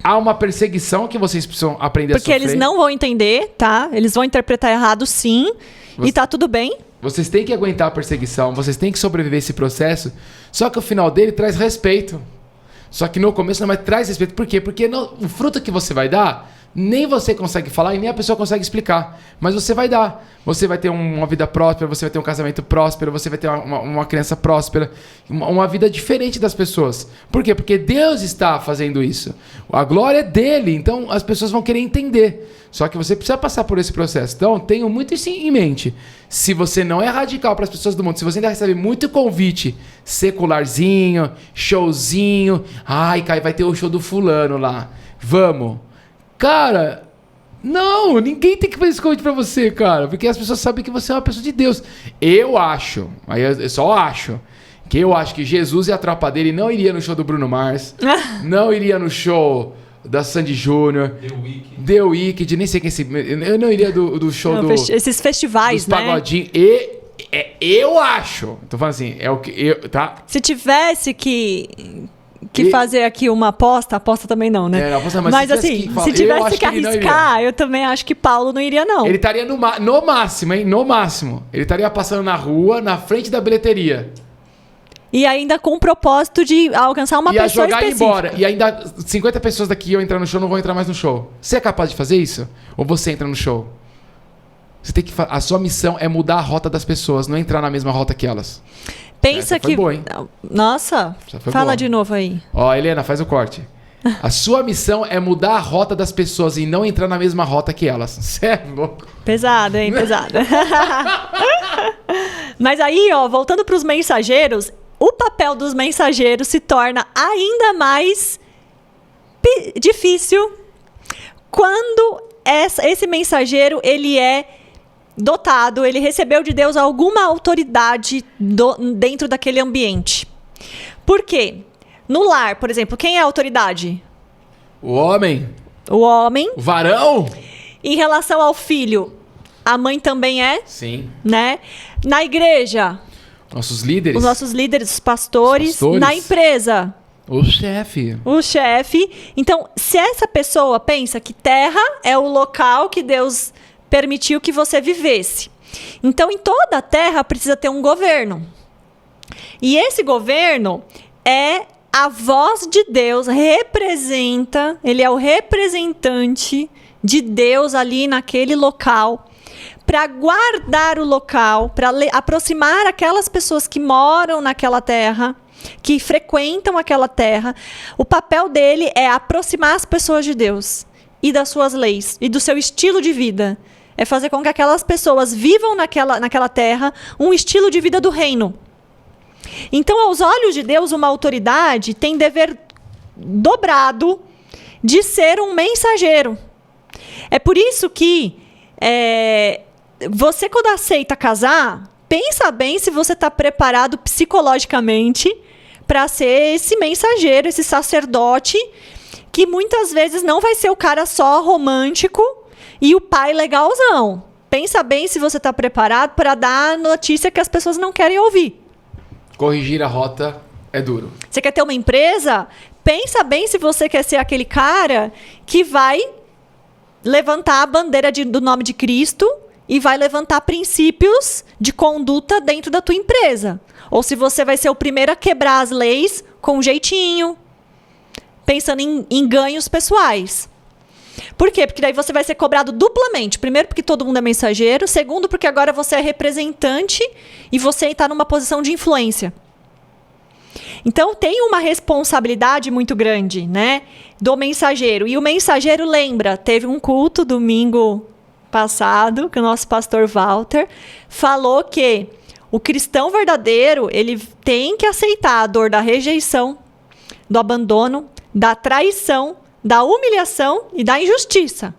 B: Há uma perseguição que vocês precisam aprender a sofrer.
A: Porque eles não vão entender, tá? Eles vão interpretar errado, sim. E tá tudo bem.
B: Vocês têm que aguentar a perseguição, vocês têm que sobreviver esse processo. Só que o final dele traz respeito. Só que no começo não, mas traz respeito. Por quê? Porque o fruto que você vai dar, nem você consegue falar e nem a pessoa consegue explicar. Mas você vai dar. Você vai ter uma vida próspera, você vai ter um casamento próspero, você vai ter uma criança próspera, uma vida diferente das pessoas. Por quê? Porque Deus está fazendo isso. A glória é dele, então as pessoas vão querer entender. Só que você precisa passar por esse processo. Então, tenho muito isso em mente. Se você não é radical para as pessoas do mundo, se você ainda recebe muito convite secularzinho, showzinho, Caio, vai ter o show do fulano lá. Vamos. Cara, não, ninguém tem que fazer esse convite pra você, cara. Porque as pessoas sabem que você é uma pessoa de Deus. Eu acho, aí eu só acho, que eu acho que Jesus e a tropa dele não iria no show do Bruno Mars, não iria no show da Sandy Júnior, The Wicked, nem sei quem é esse... Eu não iria do show
A: esses festivais,
B: dos pagodinhos. Eu acho, tô falando assim, é o que... tá?
A: Se tivesse que fazer aqui uma aposta também não, né?
B: Mas
A: assim, se tivesse que arriscar, eu também acho que Paulo não iria, não.
B: Ele estaria no máximo, hein? No máximo. Ele estaria passando na rua, na frente da bilheteria.
A: E ainda com o propósito de alcançar uma pessoa específica.
B: Ia jogar e ir embora. E ainda 50 pessoas daqui iam entrar no show, não vão entrar mais no show. Você é capaz de fazer isso? Ou você entra no show? Você tem que... A sua missão é mudar a rota das pessoas, não entrar na mesma rota que elas.
A: Pensa que...
B: Boa, hein?
A: Nossa, fala boa. De novo aí.
B: Helena, faz o corte. A sua missão é mudar a rota das pessoas e não entrar na mesma rota que elas. Você é louco.
A: Pesado, hein? Pesado. Mas aí, voltando para os mensageiros, o papel dos mensageiros se torna ainda mais difícil quando esse mensageiro, ele é dotado, ele recebeu de Deus alguma autoridade dentro daquele ambiente. Por quê? No lar, por exemplo, quem é a autoridade?
B: O homem.
A: O homem.
B: O varão.
A: Em relação ao filho, a mãe também é?
B: Sim.
A: Né? Na igreja...
B: Nossos líderes.
A: Os nossos líderes, os pastores. Na empresa,
B: O chefe.
A: O chefe. Então, se essa pessoa pensa que terra é o local que Deus permitiu que você vivesse. Então, em toda a terra precisa ter um governo. E esse governo é a voz de Deus, representa, ele é o representante de Deus ali naquele local, para guardar o local, para aproximar aquelas pessoas que moram naquela terra, que frequentam aquela terra. O papel dele é aproximar as pessoas de Deus e das suas leis e do seu estilo de vida. É fazer com que aquelas pessoas vivam naquela terra um estilo de vida do reino. Então, aos olhos de Deus, uma autoridade tem dever dobrado de ser um mensageiro. É por isso que você, quando aceita casar, pensa bem se você está preparado psicologicamente para ser esse mensageiro, esse sacerdote, que muitas vezes não vai ser o cara só romântico e o pai legalzão. Pensa bem se você está preparado para dar a notícia que as pessoas não querem ouvir.
B: Corrigir a rota é duro.
A: Você quer ter uma empresa? Pensa bem se você quer ser aquele cara que vai levantar a bandeira do nome de Cristo e vai levantar princípios de conduta dentro da tua empresa. Ou se você vai ser o primeiro a quebrar as leis com jeitinho, pensando em ganhos pessoais. Por quê? Porque daí você vai ser cobrado duplamente. Primeiro, porque todo mundo é mensageiro. Segundo, porque agora você é representante e você está numa posição de influência. Então, tem uma responsabilidade muito grande, né, do mensageiro. E o mensageiro, lembra, teve um culto domingo passado, que o nosso pastor Walter falou que o cristão verdadeiro, ele tem que aceitar a dor da rejeição, do abandono, da traição, da humilhação e da injustiça.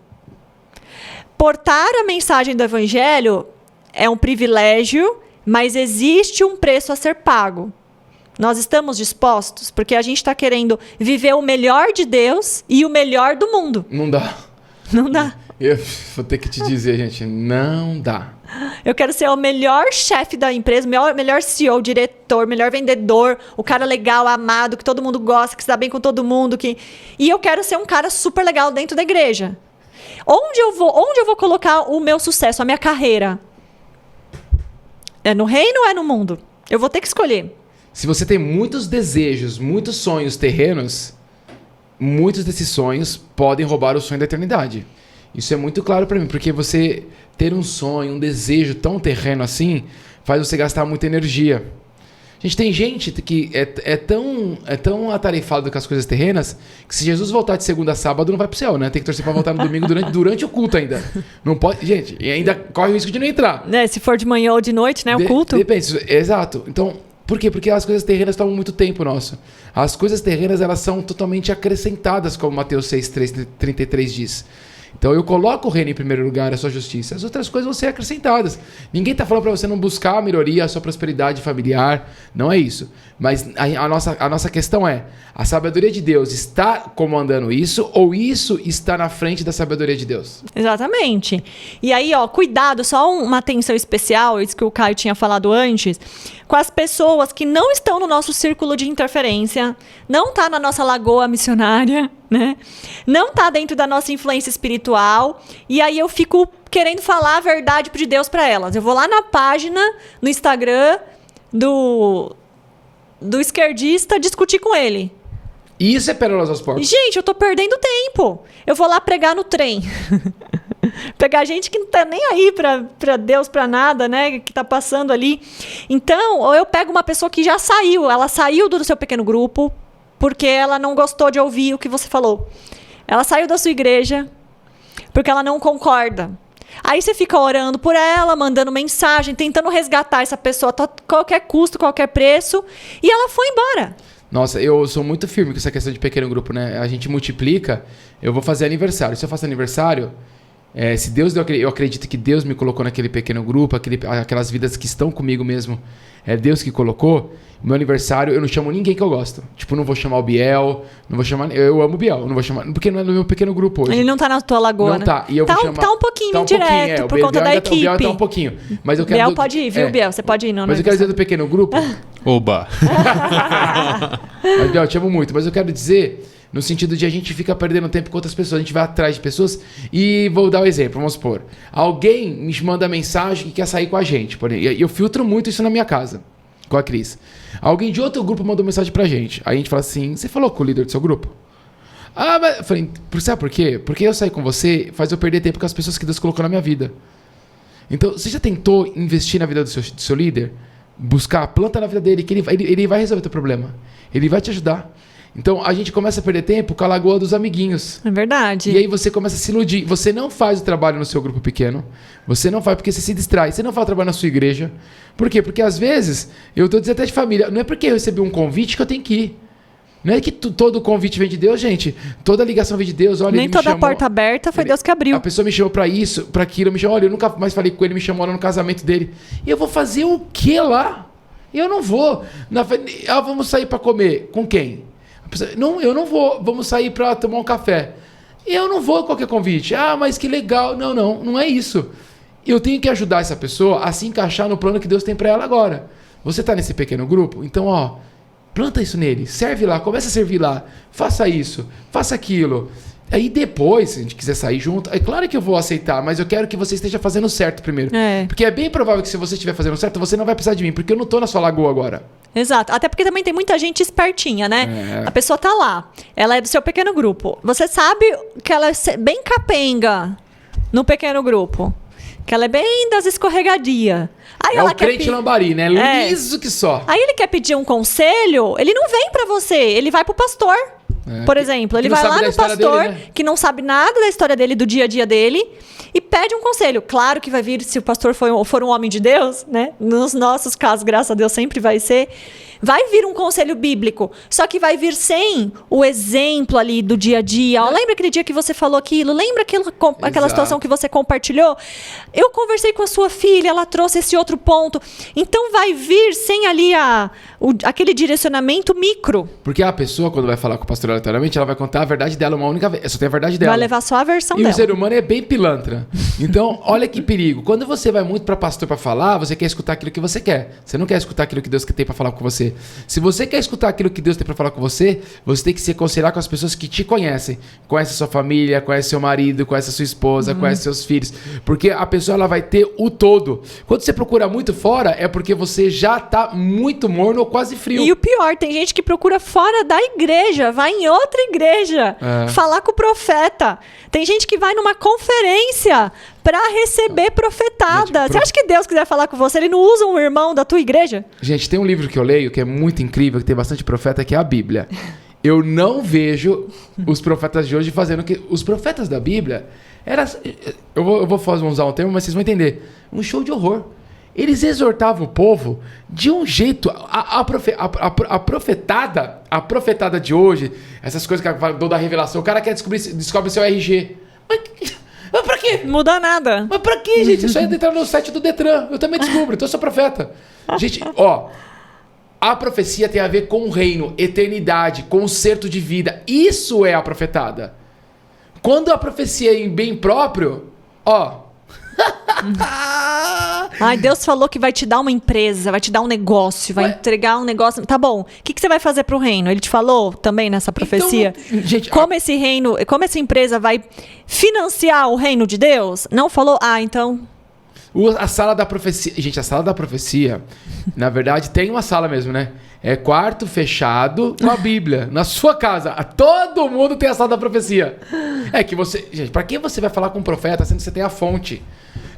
A: Portar a mensagem do evangelho é um privilégio, mas existe um preço a ser pago. Nós estamos dispostos, porque a gente está querendo viver o melhor de Deus e o melhor do mundo.
B: Não dá.
A: Não dá.
B: Eu vou ter que te dizer, gente, não dá.
A: Eu quero ser o melhor chefe da empresa, melhor CEO, diretor, melhor vendedor, o cara legal, amado, que todo mundo gosta, que se dá bem com todo mundo. E eu quero ser um cara super legal dentro da igreja. Onde eu vou colocar o meu sucesso, a minha carreira? É no reino ou é no mundo? Eu vou ter que escolher.
B: Se você tem muitos desejos, muitos sonhos terrenos, muitos desses sonhos podem roubar o sonho da eternidade. Isso é muito claro para mim, porque você ter um sonho, um desejo tão terreno assim, faz você gastar muita energia. Gente, tem gente que é tão atarefado com as coisas terrenas, que se Jesus voltar de segunda a sábado, não vai pro céu, né? Tem que torcer para voltar no domingo durante o culto ainda. Não pode, gente, e ainda corre o risco de não entrar.
A: Se for de manhã ou de noite, né? O culto.
B: Depende, exato. Então, por quê? Porque as coisas terrenas tomam muito tempo nosso. As coisas terrenas, elas são totalmente acrescentadas, como Mateus 6:33 diz. Então eu coloco o reino em primeiro lugar, a sua justiça. As outras coisas vão ser acrescentadas. Ninguém está falando para você não buscar a melhoria, a sua prosperidade familiar. Não é isso. Mas a nossa questão é, a sabedoria de Deus está comandando isso ou isso está na frente da sabedoria de Deus?
A: Exatamente. E aí, cuidado, só uma atenção especial, isso que o Caio tinha falado antes, com as pessoas que não estão no nosso círculo de interferência, não está na nossa lagoa missionária, né? Não está dentro da nossa influência espiritual, e aí eu fico querendo falar a verdade de Deus para elas. Eu vou lá na página, no Instagram do esquerdista, discutir com ele.
B: Isso é pérolas aos porcos.
A: Gente, eu tô perdendo tempo. Eu vou lá pregar no trem. Pegar gente que não tá nem aí pra Deus, pra nada, né? Que tá passando ali. Então, ou eu pego uma pessoa que já saiu. Ela saiu do seu pequeno grupo porque ela não gostou de ouvir o que você falou. Ela saiu da sua igreja porque ela não concorda. Aí você fica orando por ela, mandando mensagem, tentando resgatar essa pessoa a qualquer custo, qualquer preço. E ela foi embora.
B: Nossa, eu sou muito firme com essa questão de pequeno grupo, né? A gente multiplica. Eu vou fazer aniversário. Se eu faço aniversário, se Deus deu, eu acredito que Deus me colocou naquele pequeno grupo, aquelas vidas que estão comigo mesmo, é Deus que colocou. Meu aniversário, eu não chamo ninguém que eu gosto. Tipo, não vou chamar o Biel, não vou chamar... Eu amo o Biel, não vou chamar... Porque não é no meu pequeno grupo hoje.
A: Ele não tá na tua lagoa,
B: não,
A: né?
B: Tá. E eu vou chamar...
A: Tá um pouquinho indireto, por conta da equipe.
B: O Biel tá um pouquinho. Mas eu quero
A: Biel pode ir, viu, Biel? Você pode ir, não.
B: Mas eu quero dizer do pequeno grupo,
C: Oba!
B: Mas, Biel, eu te amo muito. Mas eu quero dizer, no sentido de a gente fica perdendo tempo com outras pessoas. A gente vai atrás de pessoas e vou dar um exemplo. Vamos supor. Alguém me manda mensagem que quer sair com a gente. E eu filtro muito isso na minha casa, com a Cris. Alguém de outro grupo mandou mensagem pra gente. Aí a gente fala assim, você falou com o líder do seu grupo? Ah, mas... Eu falei, sabe por quê? Porque eu sair com você faz eu perder tempo com as pessoas que Deus colocou na minha vida. Então, você já tentou investir na vida do seu líder? Buscar, planta na vida dele, que ele vai resolver o teu problema. Ele vai te ajudar. Então, a gente começa a perder tempo com a lagoa dos amiguinhos.
A: É verdade.
B: E aí você começa a se iludir. Você não faz o trabalho no seu grupo pequeno. Você não faz porque você se distrai. Você não faz o trabalho na sua igreja. Por quê? Porque às vezes, eu tô dizendo até de família, não é porque eu recebi um convite que eu tenho que ir. Não é que todo convite vem de Deus, gente. Toda ligação vem de Deus. Olha,
A: Nem toda porta aberta foi Deus que abriu.
B: A pessoa me chamou pra isso, pra aquilo. Me chamou, olha, eu nunca mais falei com ele. Me chamou lá no casamento dele. E eu vou fazer o quê lá? Eu não vou. Vamos sair pra comer. Com quem? Não, eu não vou. Vamos sair pra tomar um café. Eu não vou a qualquer convite. Ah, mas que legal. Não é isso. Eu tenho que ajudar essa pessoa a se encaixar no plano que Deus tem pra ela agora. Você tá nesse pequeno grupo? Então, planta isso nele, serve lá, começa a servir lá, faça isso, faça aquilo. Aí depois, se a gente quiser sair junto, é claro que eu vou aceitar, mas eu quero que você esteja fazendo certo primeiro. Porque é bem provável que se você estiver fazendo certo, você não vai precisar de mim, porque eu não tô na sua lagoa agora.
A: Exato, até porque também tem muita gente espertinha, né? A pessoa tá lá, ela é do seu pequeno grupo. Você sabe que ela é bem capenga no pequeno grupo, que ela é bem das escorregadias. Aí
B: o crente lambari, né? Liso que só.
A: Aí ele quer pedir um conselho, ele não vem pra você, ele vai pro pastor. Por exemplo, ele vai lá no pastor, dele, né? Que não sabe nada da história dele, do dia a dia dele, e pede um conselho. Claro que vai vir, se o pastor for um homem de Deus, né? Nos nossos casos, graças a Deus, sempre vai ser. Vai vir um conselho bíblico, só que vai vir sem o exemplo ali do dia a dia. Lembra aquele dia que você falou aquilo? Lembra aquela situação que você compartilhou? Eu conversei com a sua filha, ela trouxe esse outro ponto. Então vai vir sem ali aquele direcionamento micro.
B: Porque a pessoa, quando vai falar com o pastor aleatoriamente, ela vai contar a verdade dela uma única vez. Só tem a verdade dela.
A: Vai levar só a versão dela.
B: E o ser humano é bem pilantra. Então, olha que perigo. Quando você vai muito para pastor para falar, você quer escutar aquilo que você quer. Você não quer escutar aquilo que Deus tem para falar com você. Se você quer escutar aquilo que Deus tem para falar com você, você tem que se aconselhar com as pessoas que te conhecem. Conhece a sua família, conhece seu marido, conhece a sua esposa, conhece seus filhos. Porque a pessoa ela vai ter o todo. Quando você procura muito fora, é porque você já tá muito morno ou quase frio.
A: E o pior, tem gente que procura fora da igreja, vai em outra igreja, falar com o profeta. Tem gente que vai numa conferência para receber profetada. Você acha que Deus quiser falar com você, ele não usa um irmão da tua igreja?
B: Gente, tem um livro que eu leio que é muito incrível, que tem bastante profeta, que é a Bíblia. Eu não vejo os profetas de hoje fazendo o que... Os profetas da Bíblia, eu vou usar um termo, mas vocês vão entender. Um show de horror. Eles exortavam o povo de um jeito... A profetada de hoje, essas coisas que eu dou da revelação, o cara quer descobre seu RG. Mas pra quê?
A: Muda nada.
B: Mas pra quê, gente? É só entrar no site do Detran. Eu também descubro, então eu sou profeta. Gente, a profecia tem a ver com o reino, eternidade, conserto de vida. Isso é a profetada. Quando a profecia é em bem próprio,
A: Ai, Deus falou que vai te dar uma empresa, vai te dar um negócio, vai entregar um negócio. Tá bom, o que você vai fazer pro reino? Ele te falou também nessa profecia?
B: Então, gente,
A: como essa empresa vai financiar o reino de Deus? Não falou? Então...
B: A sala da profecia... Gente, a sala da profecia, na verdade, tem uma sala mesmo, né? É quarto fechado com a Bíblia. Na sua casa. Todo mundo tem a sala da profecia. É que você... Gente, pra quem você vai falar com um profeta, sendo que você tem a fonte?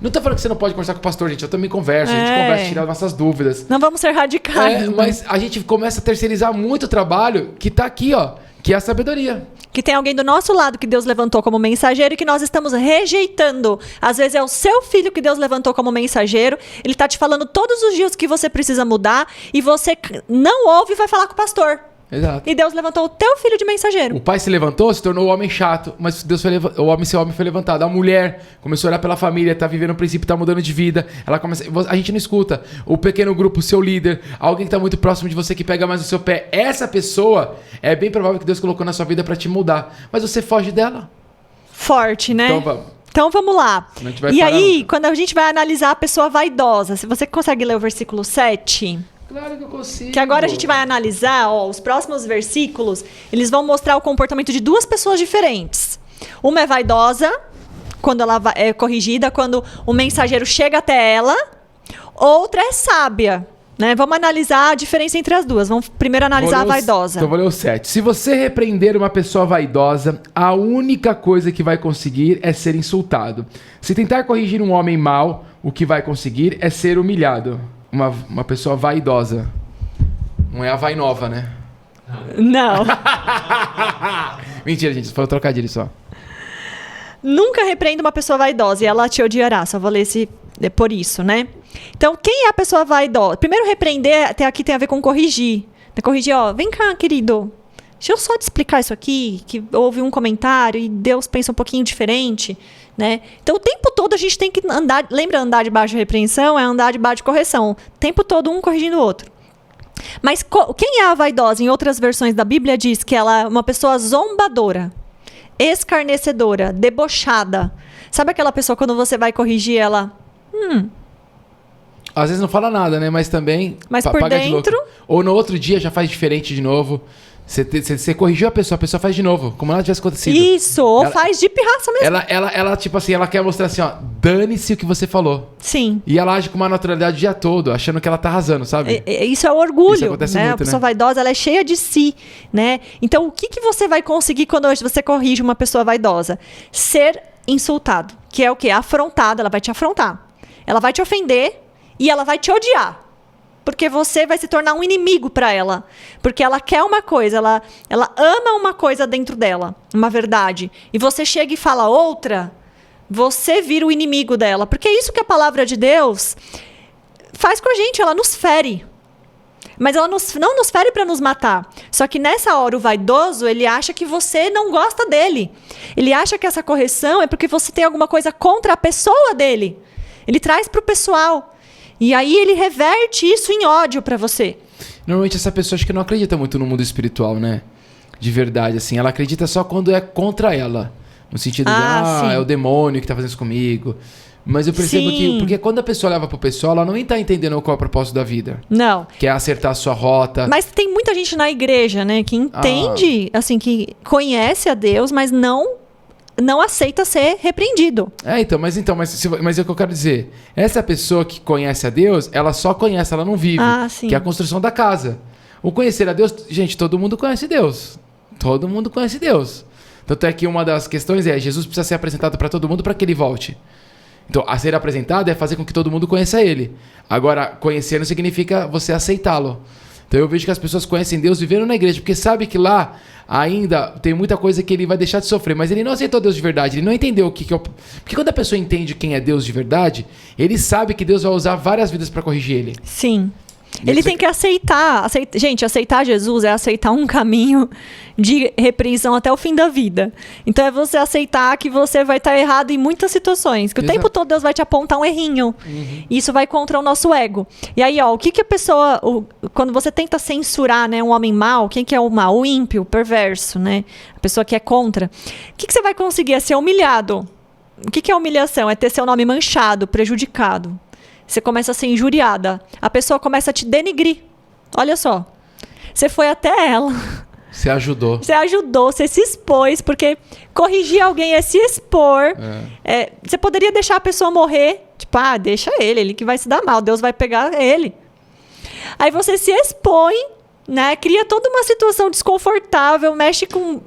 B: Não tô falando que você não pode conversar com o pastor, gente. Eu também converso. A gente conversa, tira nossas dúvidas.
A: Não vamos ser radicais.
B: Mas a gente começa a terceirizar muito o trabalho que tá aqui, que é a sabedoria.
A: Que tem alguém do nosso lado que Deus levantou como mensageiro e que nós estamos rejeitando. Às vezes é o seu filho que Deus levantou como mensageiro. Ele tá te falando todos os dias que você precisa mudar e você não ouve e vai falar com o pastor.
B: Exato.
A: E Deus levantou o teu filho de mensageiro.
B: O pai se levantou, se tornou o homem chato, mas seu homem foi levantado. A mulher começou a orar pela família, tá vivendo um princípio, tá mudando de vida. A gente não escuta. O pequeno grupo, o seu líder, alguém que tá muito próximo de você, que pega mais o seu pé. Essa pessoa é bem provável que Deus colocou na sua vida para te mudar. Mas você foge dela.
A: Forte, né? Então vamos lá.
B: E
A: aí, quando a gente vai analisar a pessoa vaidosa, se você consegue ler o versículo 7...
B: Claro que eu consigo.
A: Que agora a gente vai analisar, ó, os próximos versículos, eles vão mostrar o comportamento de duas pessoas diferentes. Uma é vaidosa, quando ela é corrigida, quando o mensageiro chega até ela. Outra é sábia, né? Vamos analisar a diferença entre as duas. Vamos primeiro analisar a vaidosa.
B: Então vou ler o 7. Se você repreender uma pessoa vaidosa, a única coisa que vai conseguir é ser insultado. Se tentar corrigir um homem mau, o que vai conseguir é ser humilhado. Uma pessoa vaidosa. Não é a vai nova, né?
A: Não.
B: Mentira, gente. Foi um trocadilho só.
A: Nunca repreenda uma pessoa vaidosa e ela te odiará. Só vou ler por isso, né? Então, quem é a pessoa vaidosa? Primeiro, repreender aqui tem a ver com corrigir. Corrigir, ó, vem cá, querido. Deixa eu só te explicar isso aqui, que houve um comentário e Deus pensa um pouquinho diferente, né? Então, o tempo todo a gente tem que andar... Lembra andar debaixo de repreensão? É andar debaixo de correção. O tempo todo um corrigindo o outro. Mas quem é a vaidosa? Em outras versões da Bíblia diz que ela é uma pessoa zombadora, escarnecedora, debochada. Sabe aquela pessoa quando você vai corrigir ela...
B: Às vezes não fala nada, né? Mas também...
A: Mas por
B: paga de
A: dentro...
B: louco. Ou no outro dia já faz diferente de novo. Você corrigiu a pessoa faz de novo. Como nada tivesse acontecido.
A: Isso, ou faz de pirraça mesmo.
B: Ela, tipo assim, ela quer mostrar assim, ó... Dane-se o que você falou.
A: Sim.
B: E ela age com uma naturalidade o dia todo, achando que ela tá arrasando, sabe?
A: Isso é o orgulho,
B: Isso acontece
A: né?
B: muito,
A: A pessoa
B: né?
A: vaidosa, ela é cheia de si, né? Então, o que você vai conseguir quando você corrige uma pessoa vaidosa? Ser insultado, que é o quê? Afrontado, ela vai te afrontar. Ela vai te ofender e ela vai te odiar. Porque você vai se tornar um inimigo para ela. Porque ela quer uma coisa, ela ama uma coisa dentro dela, uma verdade. E você chega e fala outra, você vira o inimigo dela. Porque é isso que a palavra de Deus faz com a gente, ela nos fere. Mas ela não nos fere para nos matar. Só que nessa hora o vaidoso, ele acha que você não gosta dele. Ele acha que essa correção é porque você tem alguma coisa contra a pessoa dele. Ele traz para o pessoal. E aí ele reverte isso em ódio para você.
B: Normalmente essa pessoa acho que não acredita muito no mundo espiritual, né? De verdade, assim. Ela acredita só quando é contra ela. No sentido de, é o demônio que tá fazendo isso comigo. Mas eu percebo que... Porque quando a pessoa leva pro pessoal, ela não tá entendendo qual é o propósito da vida.
A: Não.
B: Que é acertar a sua rota.
A: Mas tem muita gente na igreja, né? Que entende, assim, que conhece a Deus, mas não aceita ser repreendido.
B: Mas é o que eu quero dizer. Essa pessoa que conhece a Deus, ela só conhece, ela não vive.
A: Sim.
B: Que é a construção da casa. O conhecer a Deus... Gente, todo mundo conhece Deus. Todo mundo conhece Deus. Tanto é que uma das questões é... Jesus precisa ser apresentado para todo mundo para que ele volte. Então, a ser apresentado é fazer com que todo mundo conheça ele. Agora, conhecer não significa você aceitá-lo. Então, eu vejo que as pessoas conhecem Deus vivendo na igreja, porque sabe que lá ainda tem muita coisa que ele vai deixar de sofrer, mas ele não aceitou Deus de verdade, ele não entendeu o que é o... Porque quando a pessoa entende quem é Deus de verdade, ele sabe que Deus vai usar várias vidas para corrigir ele.
A: Sim. Ele tem que aceitar. Gente, aceitar Jesus é aceitar um caminho de repreensão até o fim da vida. Então é você aceitar que você vai estar errado em muitas situações. Que o tempo todo Deus vai te apontar um errinho. Isso vai contra o nosso ego. E aí, ó, o que a pessoa... quando você tenta censurar, né, um homem mau, quem que é o mau? O ímpio, o perverso, né? A pessoa que é contra. O que você vai conseguir? É ser humilhado. O que é humilhação? É ter seu nome manchado, prejudicado. Você começa a ser injuriada. A pessoa começa a te denigrir. Olha só. Você foi até ela.
B: Você ajudou.
A: Você ajudou, você se expôs. Porque corrigir alguém é se expor. Você poderia deixar a pessoa morrer. Tipo, deixa ele que vai se dar mal. Deus vai pegar ele. Aí você se expõe, né? Cria toda uma situação desconfortável. Mexe com...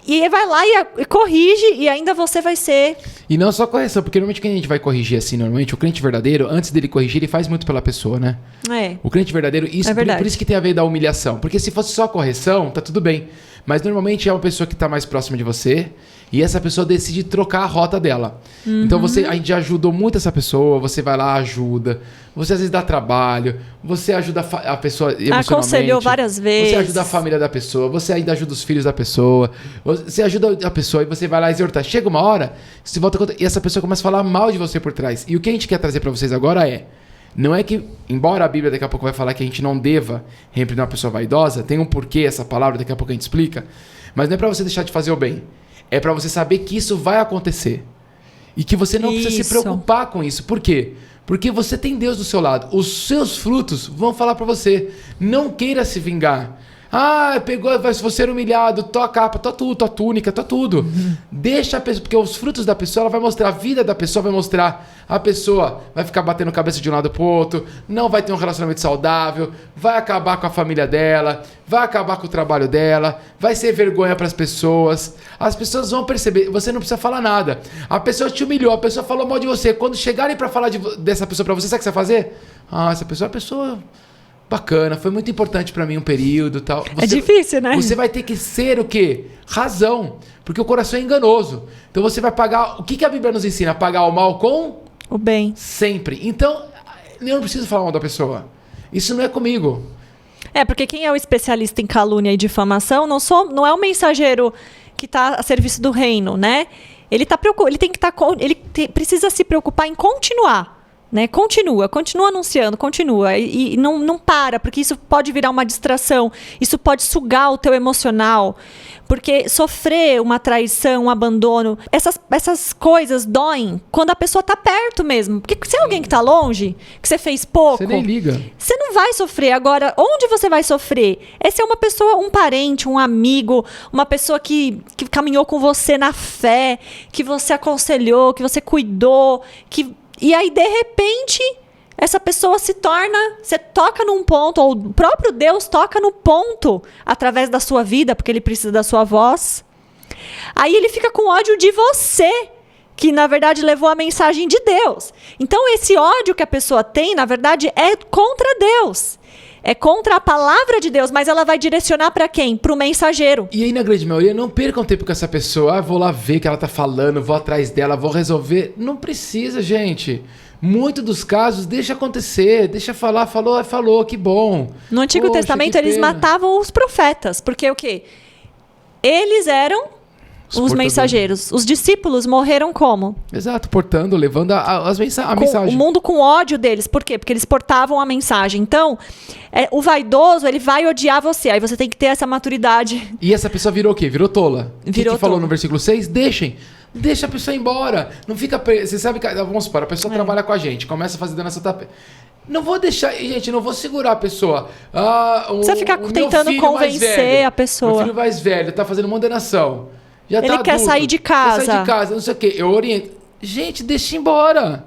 A: E vai lá e corrige, e ainda você vai ser...
B: E não só correção, porque normalmente quem a gente vai corrigir assim, normalmente o crente verdadeiro, antes dele corrigir, ele faz muito pela pessoa, né? O crente verdadeiro, isso, por isso que tem a ver da humilhação. Porque se fosse só correção, tá tudo bem. Mas normalmente é uma pessoa que tá mais próxima de você, e essa pessoa decide trocar a rota dela. Então a gente já ajudou muito essa pessoa, você vai lá, ajuda, você às vezes dá trabalho, você ajuda a pessoa emocionalmente.
A: Aconselhou várias vezes.
B: Você ajuda a família da pessoa, você ainda ajuda os filhos da pessoa, você ajuda a pessoa e você vai lá exortar. Chega uma hora, você volta e essa pessoa começa a falar mal de você por trás. E o que a gente quer trazer pra vocês agora não é que, embora a Bíblia daqui a pouco vai falar que a gente não deva repreender uma pessoa vaidosa, tem um porquê essa palavra, daqui a pouco a gente explica, mas não é pra você deixar de fazer o bem. É pra você saber que isso vai acontecer. E que você não precisa se preocupar com isso. Por quê? Porque você tem Deus do seu lado. Os seus frutos vão falar pra você. Não queira se vingar. Pegou, vai ser humilhado, tua capa, tua túnica, tua tudo. Deixa a pessoa, porque os frutos da pessoa, ela vai mostrar, a vida da pessoa vai mostrar. A pessoa vai ficar batendo cabeça de um lado pro outro, não vai ter um relacionamento saudável, vai acabar com a família dela, vai acabar com o trabalho dela, vai ser vergonha pras pessoas. As pessoas vão perceber, você não precisa falar nada. A pessoa te humilhou, a pessoa falou mal de você. Quando chegarem pra falar dessa pessoa pra você, sabe o que você vai fazer? Essa pessoa é uma pessoa bacana, foi muito importante pra mim um período, tal.
A: É difícil, né?
B: Você vai ter que ser o quê? Razão, porque o coração é enganoso. Então você vai pagar, o que a Bíblia nos ensina? Pagar o mal com
A: o bem.
B: Sempre. Então, eu não preciso falar mal da pessoa. Isso não é comigo.
A: Porque quem é o especialista em calúnia e difamação não é o mensageiro que está a serviço do reino, né? Ele precisa se preocupar em continuar. Né? Continua anunciando, continua e não para, porque isso pode virar uma distração, isso pode sugar o teu emocional, porque sofrer uma traição, um abandono, essas coisas doem quando a pessoa tá perto mesmo, porque se é alguém que tá longe, que você fez pouco,
B: você nem liga,
A: você não vai sofrer. Agora, onde você vai sofrer? Essa é uma pessoa, um parente, um amigo, uma pessoa que caminhou com você na fé, que você aconselhou, que você cuidou, e aí, de repente, essa pessoa se torna... Você toca num ponto, ou o próprio Deus toca no ponto através da sua vida, porque ele precisa da sua voz. Aí ele fica com ódio de você, que na verdade levou a mensagem de Deus. Então, esse ódio que a pessoa tem, na verdade, é contra Deus. É contra a palavra de Deus, mas ela vai direcionar para quem? Para o mensageiro.
B: E aí, na grande maioria, não percam tempo com essa pessoa. Vou lá ver o que ela tá falando, vou atrás dela, vou resolver. Não precisa, gente. Muitos dos casos, deixa acontecer, deixa falar, falou, que bom.
A: No Antigo Testamento, eles matavam os profetas, porque o quê? Eles eram os mensageiros. Os discípulos morreram como?
B: Exato, portando, levando a mensagem.
A: O mundo com ódio deles. Por quê? Porque eles portavam a mensagem. Então, o vaidoso, ele vai odiar você. Aí você tem que ter essa maturidade.
B: E essa pessoa virou o quê? Virou tola.
A: Virou
B: que falou no versículo 6? Deixa a pessoa ir embora. Não fica... Você sabe que... Vamos supor, a pessoa trabalha com a gente, começa a fazer dando essa tapete. Não vou deixar... Gente, não vou segurar a pessoa.
A: Você fica tentando convencer a pessoa.
B: Meu filho mais velho tá fazendo condenação. Já
A: ele
B: tá
A: quer
B: adulto,
A: sair de casa.
B: Quer sair de casa, não sei o quê. Eu oriento. Gente, deixa embora.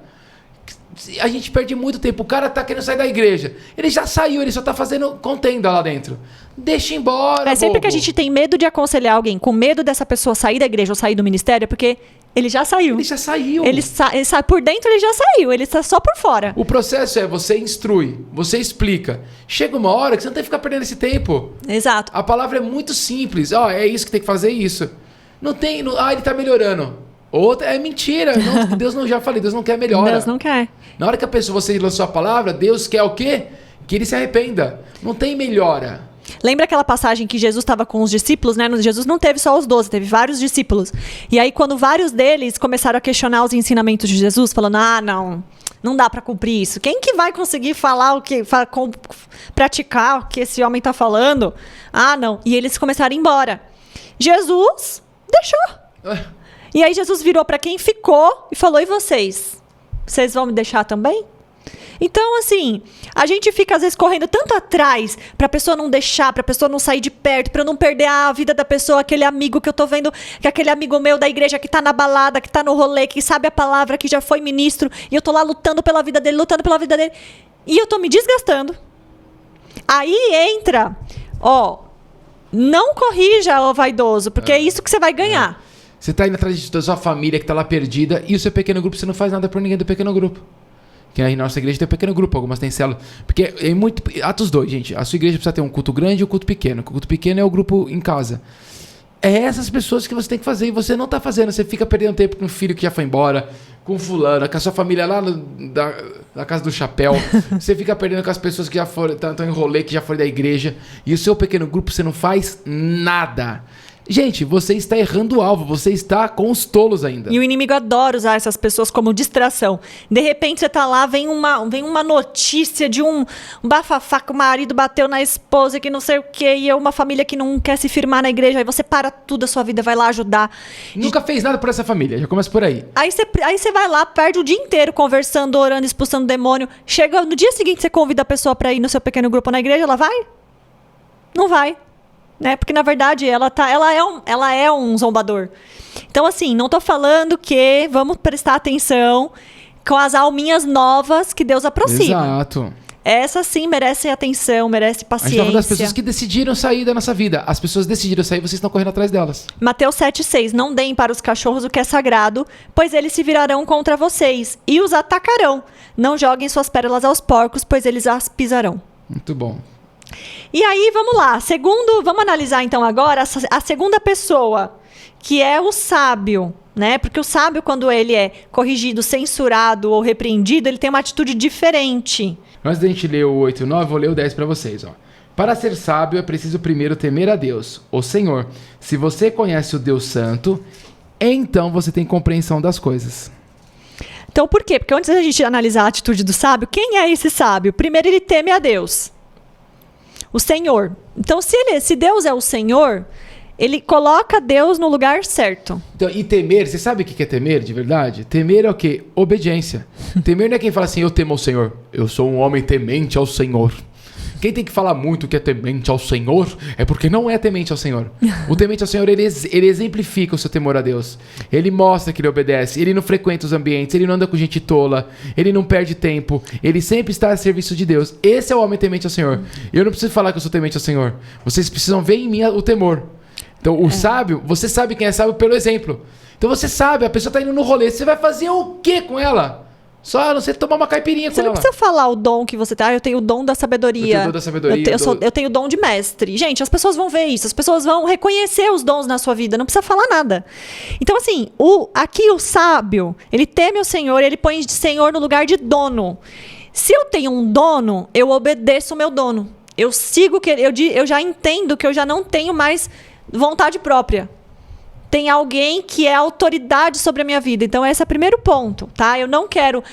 B: A gente perde muito tempo. O cara tá querendo sair da igreja. Ele já saiu, ele só tá fazendo contenda lá dentro. Deixa embora,
A: sempre que a gente tem medo de aconselhar alguém, com medo dessa pessoa sair da igreja ou sair do ministério, porque ele já saiu.
B: Ele já saiu.
A: Ele sai por dentro, ele já saiu. Ele está só por fora.
B: O processo é você instrui, você explica. Chega uma hora que você não tem que ficar perdendo esse tempo.
A: Exato.
B: A palavra é muito simples. É isso que tem que fazer, isso. Não tem... ele tá melhorando. Outra é mentira. Deus não, já falei, Deus não quer melhora.
A: Deus não quer.
B: Na hora que você lançou a palavra, Deus quer o quê? Que ele se arrependa. Não tem melhora.
A: Lembra aquela passagem que Jesus estava com os discípulos, né? Jesus não teve só os 12, teve vários discípulos. E aí, quando vários deles começaram a questionar os ensinamentos de Jesus, falando, não dá para cumprir isso. Quem que vai conseguir falar praticar o que esse homem está falando? Não. E eles começaram a ir embora. Jesus deixou. E aí Jesus virou para quem ficou e falou, e vocês? Vocês vão me deixar também? Então, assim, a gente fica às vezes correndo tanto atrás pra pessoa não deixar, pra pessoa não sair de perto, pra eu não perder a vida da pessoa, aquele amigo que eu tô vendo, que aquele amigo meu da igreja que tá na balada, que tá no rolê, que sabe a palavra, que já foi ministro, e eu tô lá lutando pela vida dele, e eu tô me desgastando. Aí entra, não corrija o vaidoso, porque é isso que você vai ganhar.
B: Você tá indo atrás da sua família que tá lá perdida, e o seu pequeno grupo, você não faz nada por ninguém do pequeno grupo. Que aí na nossa igreja tem um pequeno grupo, algumas tem célula. Porque é muito... Atos 2, gente. A sua igreja precisa ter um culto grande e um culto pequeno. O culto pequeno é o grupo em casa. É essas pessoas que você tem que fazer e você não tá fazendo. Você fica perdendo tempo com um filho que já foi embora, com fulano, com a sua família lá na casa do chapéu. Você fica perdendo com as pessoas que já foram, estão em rolê, que já foram da igreja. E o seu pequeno grupo, você não faz nada. Gente, você está errando o alvo, você está com os tolos ainda.
A: E o inimigo adora usar essas pessoas como distração. De repente você tá lá, vem uma notícia de um bafafá que o marido bateu na esposa, que não sei o quê, e é uma família que não quer se firmar na igreja, aí você para tudo a sua vida, vai lá ajudar.
B: Nunca fez nada por essa família, já começa por aí.
A: Aí você vai lá, perde o dia inteiro conversando, orando, expulsando o demônio. Chega no dia seguinte, você convida a pessoa para ir no seu pequeno grupo na igreja, ela vai? Não vai. Né? Porque, na verdade, ela é um zombador. Então, assim, não tô falando que vamos prestar atenção com as alminhas novas que Deus aproxima.
B: Exato.
A: Essas, sim, merecem atenção, merecem
B: A gente tá
A: paciência.
B: falando das pessoas que decidiram sair da nossa vida. As pessoas decidiram sair, vocês estão correndo atrás delas.
A: Mateus 7,6. Não deem para os cachorros o que é sagrado, pois eles se virarão contra vocês e os atacarão. Não joguem suas pérolas aos porcos, pois eles as pisarão.
B: Muito bom.
A: E aí, vamos lá. Vamos analisar então agora a segunda pessoa, que é o sábio, né? Porque o sábio, quando ele é corrigido, censurado ou repreendido, ele tem uma atitude diferente.
B: Antes da gente ler o 8 e o 9, vou ler o 10 para vocês, ó. Para ser sábio, é preciso primeiro temer a Deus, o Senhor. Se você conhece o Deus Santo, então você tem compreensão das coisas.
A: Então, por quê? Porque antes da gente analisar a atitude do sábio, quem é esse sábio? Primeiro, ele teme a Deus. O Senhor. Então, se Deus é o Senhor, ele coloca Deus no lugar certo.
B: Então, e temer, você sabe o que é temer de verdade? Temer é o quê? Obediência. Temer não é quem fala assim, eu temo ao Senhor. Eu sou um homem temente ao Senhor. Quem tem que falar muito que é temente ao Senhor é porque não é temente ao Senhor. O temente ao Senhor, ele exemplifica o seu temor a Deus. Ele mostra que ele obedece, ele não frequenta os ambientes, ele não anda com gente tola, ele não perde tempo, ele sempre está a serviço de Deus. Esse é o homem temente ao Senhor. Eu não preciso falar que eu sou temente ao Senhor. Vocês precisam ver em mim o temor. Então, o sábio, você sabe quem é sábio pelo exemplo. Então, você sabe, a pessoa está indo no rolê, você vai fazer o quê com ela? Só não sei tomar uma caipirinha com ela.
A: Você não precisa falar o dom que você tá. Eu tenho o dom da sabedoria.
B: Eu tenho o dom da sabedoria.
A: Eu tenho o dom de mestre. Gente, as pessoas vão ver isso. As pessoas vão reconhecer os dons na sua vida. Não precisa falar nada. Então, assim, aqui o sábio, ele teme o Senhor, ele põe de Senhor no lugar de dono. Se eu tenho um dono, eu obedeço o meu dono. Eu sigo, eu já entendo que eu já não tenho mais vontade própria. Tem alguém que é autoridade sobre a minha vida. Então, esse é o primeiro ponto, tá? Eu não quero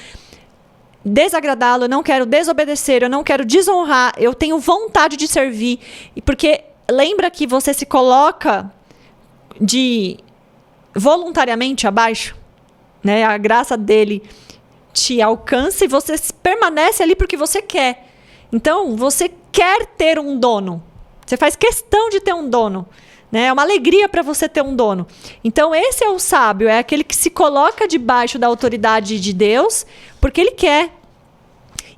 A: desagradá-lo, eu não quero desobedecer, eu não quero desonrar, eu tenho vontade de servir. Porque lembra que você se coloca voluntariamente abaixo, né? A graça dele te alcança e você permanece ali porque você quer. Então, você quer ter um dono. Você faz questão de ter um dono. Né? É uma alegria para você ter um dono. Então, esse é o sábio, é aquele que se coloca debaixo da autoridade de Deus, porque ele quer.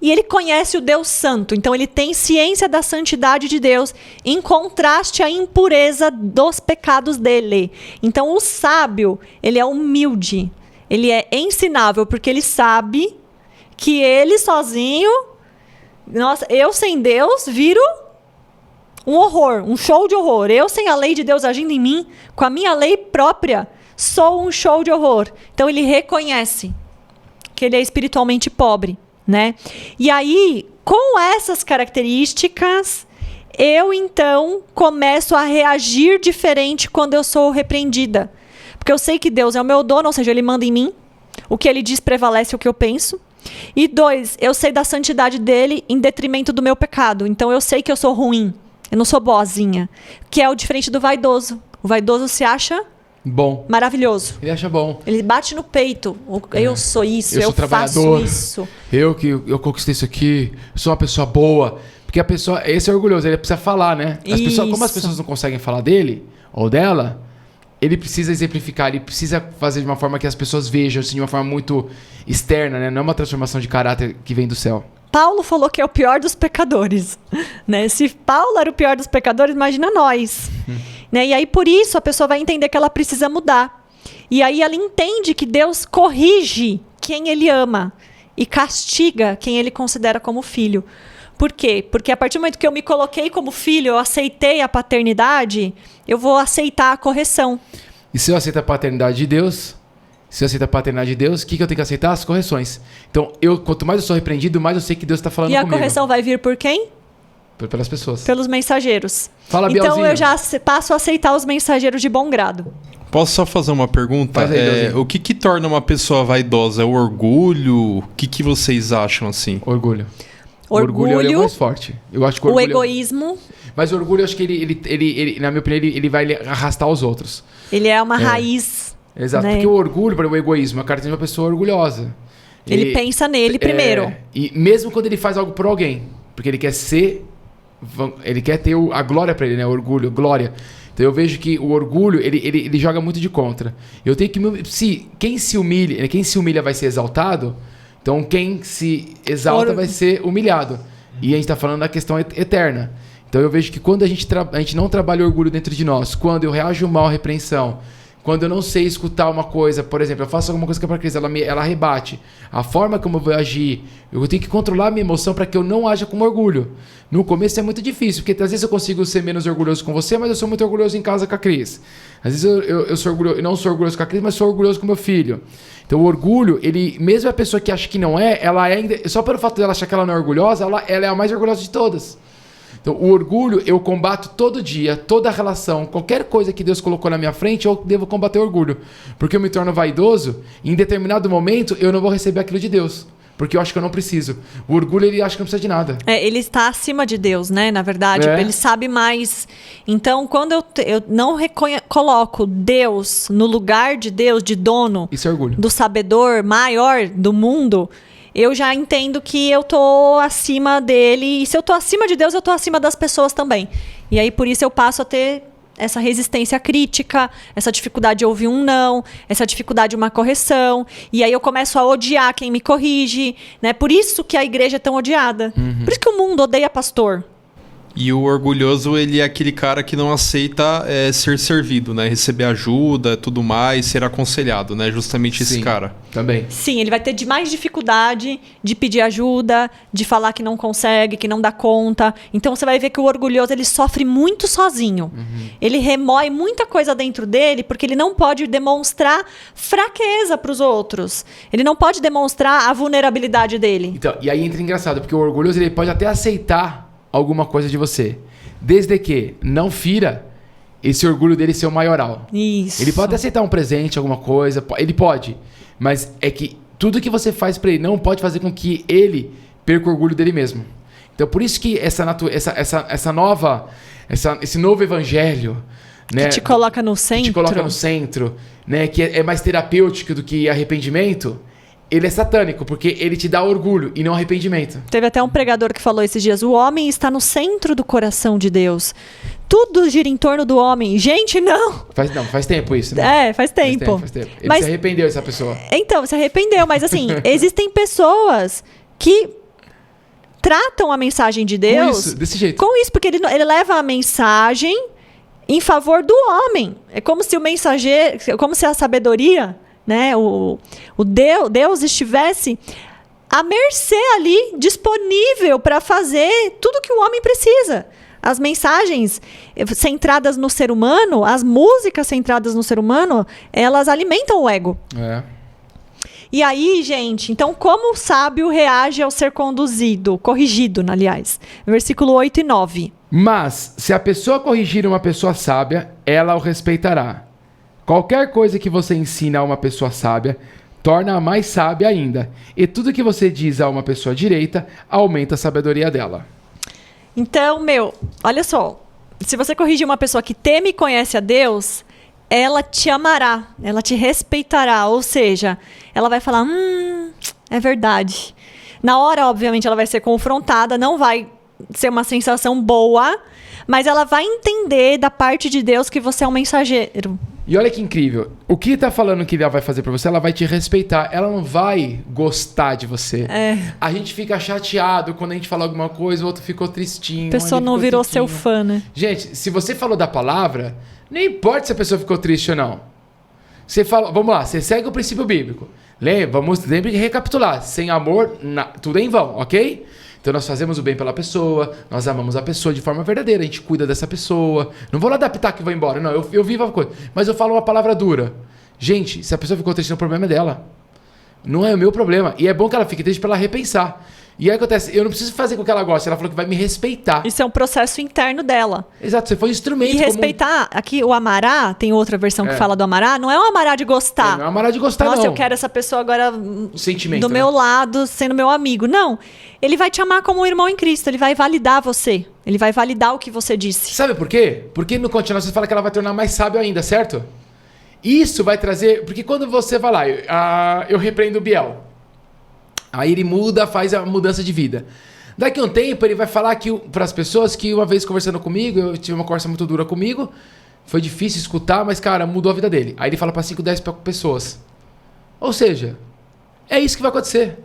A: E ele conhece o Deus Santo, então ele tem ciência da santidade de Deus, em contraste à impureza dos pecados dele. Então, o sábio, ele é humilde, ele é ensinável, porque ele sabe que ele sozinho, nossa, eu sem Deus viro um horror, um show de horror. Eu, sem a lei de Deus agindo em mim, com a minha lei própria, sou um show de horror. Então, ele reconhece que ele é espiritualmente pobre, né? E aí, com essas características, eu, então, começo a reagir diferente quando eu sou repreendida. Porque eu sei que Deus é o meu dono, ou seja, ele manda em mim. O que ele diz prevalece o que eu penso. E 2, eu sei da santidade dele em detrimento do meu pecado. Então, eu sei que eu sou ruim. Eu não sou boazinha. Que é o diferente do vaidoso. O vaidoso se acha
B: bom,
A: maravilhoso.
B: ele acha bom.
A: Ele bate no peito. Eu sou isso,
B: Eu sou
A: faço
B: trabalhador.
A: isso.
B: Eu conquistei isso aqui. Eu sou uma pessoa boa. Porque a pessoa... Esse é orgulhoso. Ele precisa falar, né? Como as pessoas não conseguem falar dele ou dela, ele precisa exemplificar. Ele precisa fazer de uma forma que as pessoas vejam, assim, de uma forma muito externa, né? Não é uma transformação de caráter que vem do céu.
A: Paulo falou que é o pior dos pecadores. Né? Se Paulo era o pior dos pecadores, imagina nós. Né? E aí, por isso, a pessoa vai entender que ela precisa mudar. E aí ela entende que Deus corrige quem ele ama e castiga quem ele considera como filho. Por quê? Porque a partir do momento que eu me coloquei como filho, eu aceitei a paternidade, eu vou aceitar a correção.
B: E se eu aceito a paternidade de Deus... Se eu aceito a paternidade de Deus, o que eu tenho que aceitar? As correções. Então, quanto mais eu sou repreendido, mais eu sei que Deus está falando comigo.
A: E a correção vai vir por quem?
B: Pelas pessoas.
A: Pelos mensageiros.
B: Fala,
A: Então
B: Bielzinho.
A: eu já passo a aceitar os mensageiros de bom grado.
C: Posso só fazer uma pergunta?
B: Faz aí, Deusinho.
C: O que torna uma pessoa vaidosa? É o orgulho? O que vocês acham assim?
B: Orgulho. O orgulho é o mais forte. Eu acho que
A: o
B: orgulho
A: egoísmo.
B: Mas o orgulho, eu acho que ele, na minha opinião, ele vai arrastar os outros.
A: Ele é uma raiz.
B: Exato,
A: né?
B: porque o orgulho, o egoísmo, a cara tem uma pessoa orgulhosa.
A: Ele pensa nele primeiro.
B: E mesmo quando ele faz algo por alguém, porque ele quer ser, ele quer ter a glória pra ele, né? O orgulho, glória. Então eu vejo que o orgulho, ele joga muito de contra. Eu tenho que... Quem se humilha vai ser exaltado, então quem se exalta vai ser humilhado. E a gente tá falando da questão eterna. Então eu vejo que quando a gente não trabalha o orgulho dentro de nós, quando eu reajo mal à repreensão, quando eu não sei escutar uma coisa, por exemplo, eu faço alguma coisa que é pra Cris, ela rebate. A forma como eu vou agir, eu tenho que controlar a minha emoção para que eu não haja com orgulho. No começo é muito difícil, porque às vezes eu consigo ser menos orgulhoso com você, mas eu sou muito orgulhoso em casa com a Cris. Às vezes eu sou orgulhoso, eu não sou orgulhoso com a Cris, mas sou orgulhoso com meu filho. Então o orgulho, mesmo a pessoa que acha que não é, ela ainda, só pelo fato dela achar que ela não é orgulhosa, ela é a mais orgulhosa de todas. Então, o orgulho eu combato todo dia, toda relação, qualquer coisa que Deus colocou na minha frente, eu devo combater o orgulho. Porque eu me torno vaidoso e em determinado momento eu não vou receber aquilo de Deus. Porque eu acho que eu não preciso. O orgulho, ele acha que não precisa de nada.
A: Ele está acima de Deus, né? Na verdade, ele sabe mais. Então, quando eu não coloco Deus no lugar de Deus, de dono,
B: isso é orgulho.
A: Do sabedor maior do mundo, eu já entendo que eu tô acima dele. E se eu tô acima de Deus, eu tô acima das pessoas também. E aí, por isso, eu passo a ter essa resistência crítica, essa dificuldade de ouvir um não, essa dificuldade de uma correção. E aí eu começo a odiar quem me corrige, né? Por isso que a igreja é tão odiada. Por isso que o mundo odeia pastor.
C: E o orgulhoso, ele é aquele cara que não aceita ser servido, né? Receber ajuda, tudo mais, ser aconselhado, né? Justamente esse cara.
B: Também.
A: Sim, ele vai ter mais dificuldade de pedir ajuda, de falar que não consegue, que não dá conta. Então você vai ver que o orgulhoso, ele sofre muito sozinho. Ele remói muita coisa dentro dele porque ele não pode demonstrar fraqueza para os outros. Ele não pode demonstrar a vulnerabilidade dele.
B: Então, e aí entra engraçado, porque o orgulhoso, ele pode até aceitar alguma coisa de você, desde que não fira esse orgulho dele ser o maioral.
A: Isso.
B: Ele pode aceitar um presente, alguma coisa, ele pode, mas é que tudo que você faz pra ele não pode fazer com que ele perca o orgulho dele mesmo. Então por isso que esse novo evangelho, né,
A: que te coloca no centro.
B: Que te coloca no centro, né, que é mais terapêutico do que arrependimento. Ele é satânico, porque ele te dá orgulho e não arrependimento.
A: Teve até um pregador que falou esses dias, o homem está no centro do coração de Deus. Tudo gira em torno do homem. Gente, não!
B: Faz tempo isso, né?
A: Faz tempo.
B: Faz tempo. Ele se arrependeu, essa pessoa.
A: Então, se arrependeu, mas assim, existem pessoas que tratam a mensagem de Deus...
B: Com isso, desse jeito.
A: Com isso, porque ele leva a mensagem em favor do homem. É como se o mensageiro... Como se a sabedoria... Né? Deus estivesse à mercê ali, disponível para fazer tudo que o homem precisa. As mensagens centradas no ser humano, as músicas centradas no ser humano, elas alimentam o ego. E aí, gente, então como o sábio reage ao ser corrigido, aliás? Versículo 8 e 9.
B: Mas, se a pessoa corrigir uma pessoa sábia, ela o respeitará. Qualquer coisa que você ensina a uma pessoa sábia, torna-a mais sábia ainda. E tudo que você diz a uma pessoa direita, aumenta a sabedoria dela.
A: Então, olha só. Se você corrigir uma pessoa que teme e conhece a Deus, ela te amará, ela te respeitará. Ou seja, ela vai falar, é verdade. Na hora, obviamente, ela vai ser confrontada, não vai ser uma sensação boa, mas ela vai entender da parte de Deus que você é um mensageiro.
B: E olha que incrível. O que tá falando que ela vai fazer pra você, ela vai te respeitar. Ela não vai gostar de você. A gente fica chateado quando a gente fala alguma coisa, o outro ficou tristinho.
A: A pessoa não virou seu fã, né?
B: Gente, se você falou da palavra, nem importa se a pessoa ficou triste ou não. Você fala, vamos lá, você segue o princípio bíblico. Vamos sempre recapitular. Sem amor, tudo é em vão, ok? Então nós fazemos o bem pela pessoa, nós amamos a pessoa de forma verdadeira, a gente cuida dessa pessoa. Não vou lá dar pitaco e vou embora, não, eu vivo a coisa. Mas eu falo uma palavra dura. Gente, se a pessoa ficou triste, o problema é dela. Não é o meu problema. E é bom que ela fique triste pra ela repensar. E aí acontece, eu não preciso fazer com que ela goste. Ela falou que vai me respeitar.
A: Isso é um processo interno dela.
B: Exato, você foi um instrumento.
A: E respeitar, aqui o amará, tem outra versão que fala do amará, não é um amará de gostar.
B: Não é um amará de gostar,
A: Nossa,
B: não.
A: eu quero essa pessoa agora
B: Sentimento,
A: do meu lado, sendo meu amigo. Não, ele vai te amar como um irmão em Cristo, ele vai validar você. Ele vai validar o que você disse.
B: Sabe por quê? Porque no continuar você fala que ela vai tornar mais sábio ainda, certo? Isso vai trazer... Porque quando você vai lá, eu repreendo o Biel. Aí ele muda, faz a mudança de vida. Daqui a um tempo ele vai falar para as pessoas que uma vez conversando comigo, eu tive uma conversa muito dura comigo, foi difícil escutar, mas cara, mudou a vida dele. Aí ele fala para 5, 10 pessoas. Ou seja, é isso que vai acontecer.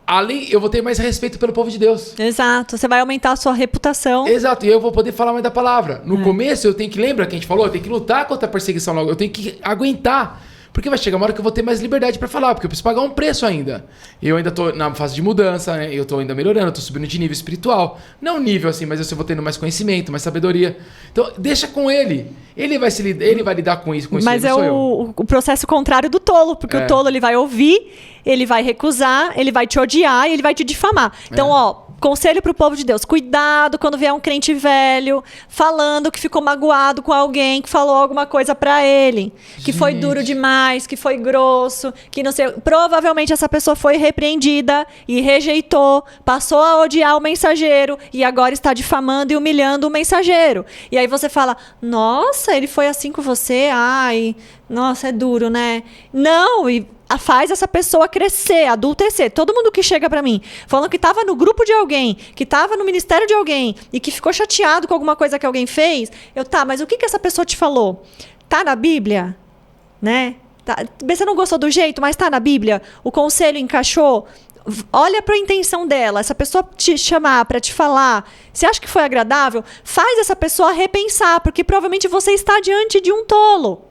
B: Além, eu vou ter mais respeito pelo povo de Deus.
A: Exato, você vai aumentar a sua reputação.
B: Exato, e eu vou poder falar mais da palavra. No começo eu tenho que, lembra que a gente falou? Eu tenho que lutar contra a perseguição logo, eu tenho que aguentar. Porque vai chegar uma hora que eu vou ter mais liberdade pra falar, porque eu preciso pagar um preço ainda. Eu ainda tô na fase de mudança, né? Eu tô ainda melhorando, eu tô subindo de nível espiritual. Não nível assim, mas eu vou tendo mais conhecimento, mais sabedoria. Então, deixa com ele. Ele vai lidar com isso,
A: Mas é o processo contrário do tolo, porque o tolo ele vai ouvir, ele vai recusar, ele vai te odiar e ele vai te difamar. Então, conselho pro povo de Deus, cuidado quando vier um crente velho falando que ficou magoado com alguém que falou alguma coisa pra ele, que foi duro demais, que foi grosso, que não sei, provavelmente essa pessoa foi repreendida e rejeitou, passou a odiar o mensageiro e agora está difamando e humilhando o mensageiro. E aí você fala, nossa, ele foi assim com você? Ai, nossa, é duro, né? Não, e faz essa pessoa crescer, adultecer. Todo mundo que chega pra mim falando que tava no grupo de alguém, que tava no ministério de alguém e que ficou chateado com alguma coisa que alguém fez, mas o que essa pessoa te falou? Tá na Bíblia? Né? Você não gostou do jeito, mas tá na Bíblia? O conselho encaixou? Olha para a intenção dela. Essa pessoa te chamar para te falar, você acha que foi agradável? Faz essa pessoa repensar, porque provavelmente você está diante de um tolo.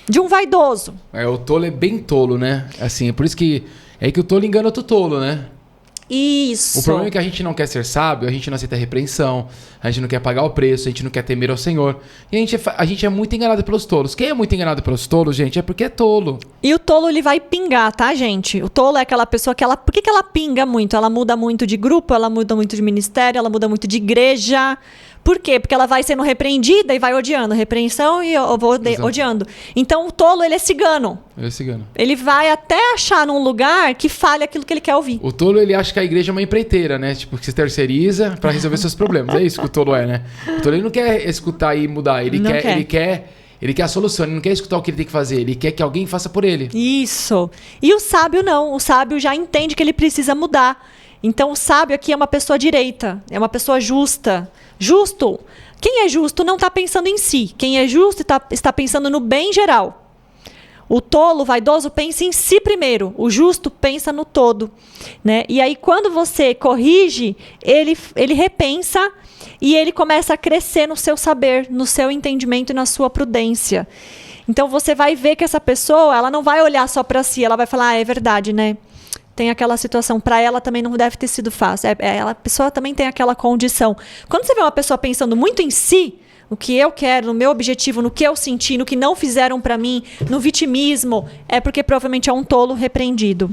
A: De um vaidoso.
B: O tolo é bem tolo, né? Assim, é por isso que... É que o tolo engana outro tolo, né?
A: Isso.
B: O problema é que a gente não quer ser sábio, a gente não aceita repreensão, a gente não quer pagar o preço, a gente não quer temer ao Senhor. E a gente é muito enganado pelos tolos. Quem é muito enganado pelos tolos, gente, é porque é tolo.
A: E o tolo, ele vai pingar, tá, gente? O tolo é aquela pessoa que por que ela pinga muito? Ela muda muito de grupo, ela muda muito de ministério, ela muda muito de igreja. Por quê? Porque ela vai sendo repreendida e vai odiando. Repreensão e eu vou odiando. Então, o tolo, ele é cigano.
B: Ele é cigano.
A: Ele vai até achar num lugar que fale aquilo que ele quer ouvir.
B: O tolo, ele acha que a igreja é uma empreiteira, né? Tipo, que você terceiriza pra resolver seus problemas. É isso que o tolo é, né? O tolo, ele não quer escutar e mudar. Ele quer a solução. Ele não quer escutar o que ele tem que fazer. Ele quer que alguém faça por ele.
A: Isso. E o sábio não. O sábio já entende que ele precisa mudar. Então, o sábio aqui é uma pessoa direita. É uma pessoa justa. Justo. Quem é justo não está pensando em si. Quem é justo está pensando no bem geral. O tolo, o vaidoso, pensa em si primeiro. O justo pensa no todo. Né? E aí, quando você corrige, ele repensa e ele começa a crescer no seu saber, no seu entendimento e na sua prudência. Então, você vai ver que essa pessoa, ela não vai olhar só para si. Ela vai falar, é verdade, né? Tem aquela situação, para ela também não deve ter sido fácil. A pessoa também tem aquela condição. Quando você vê uma pessoa pensando muito em si, no que eu quero, no meu objetivo, no que eu senti, no que não fizeram para mim, no vitimismo, é porque provavelmente é um tolo repreendido.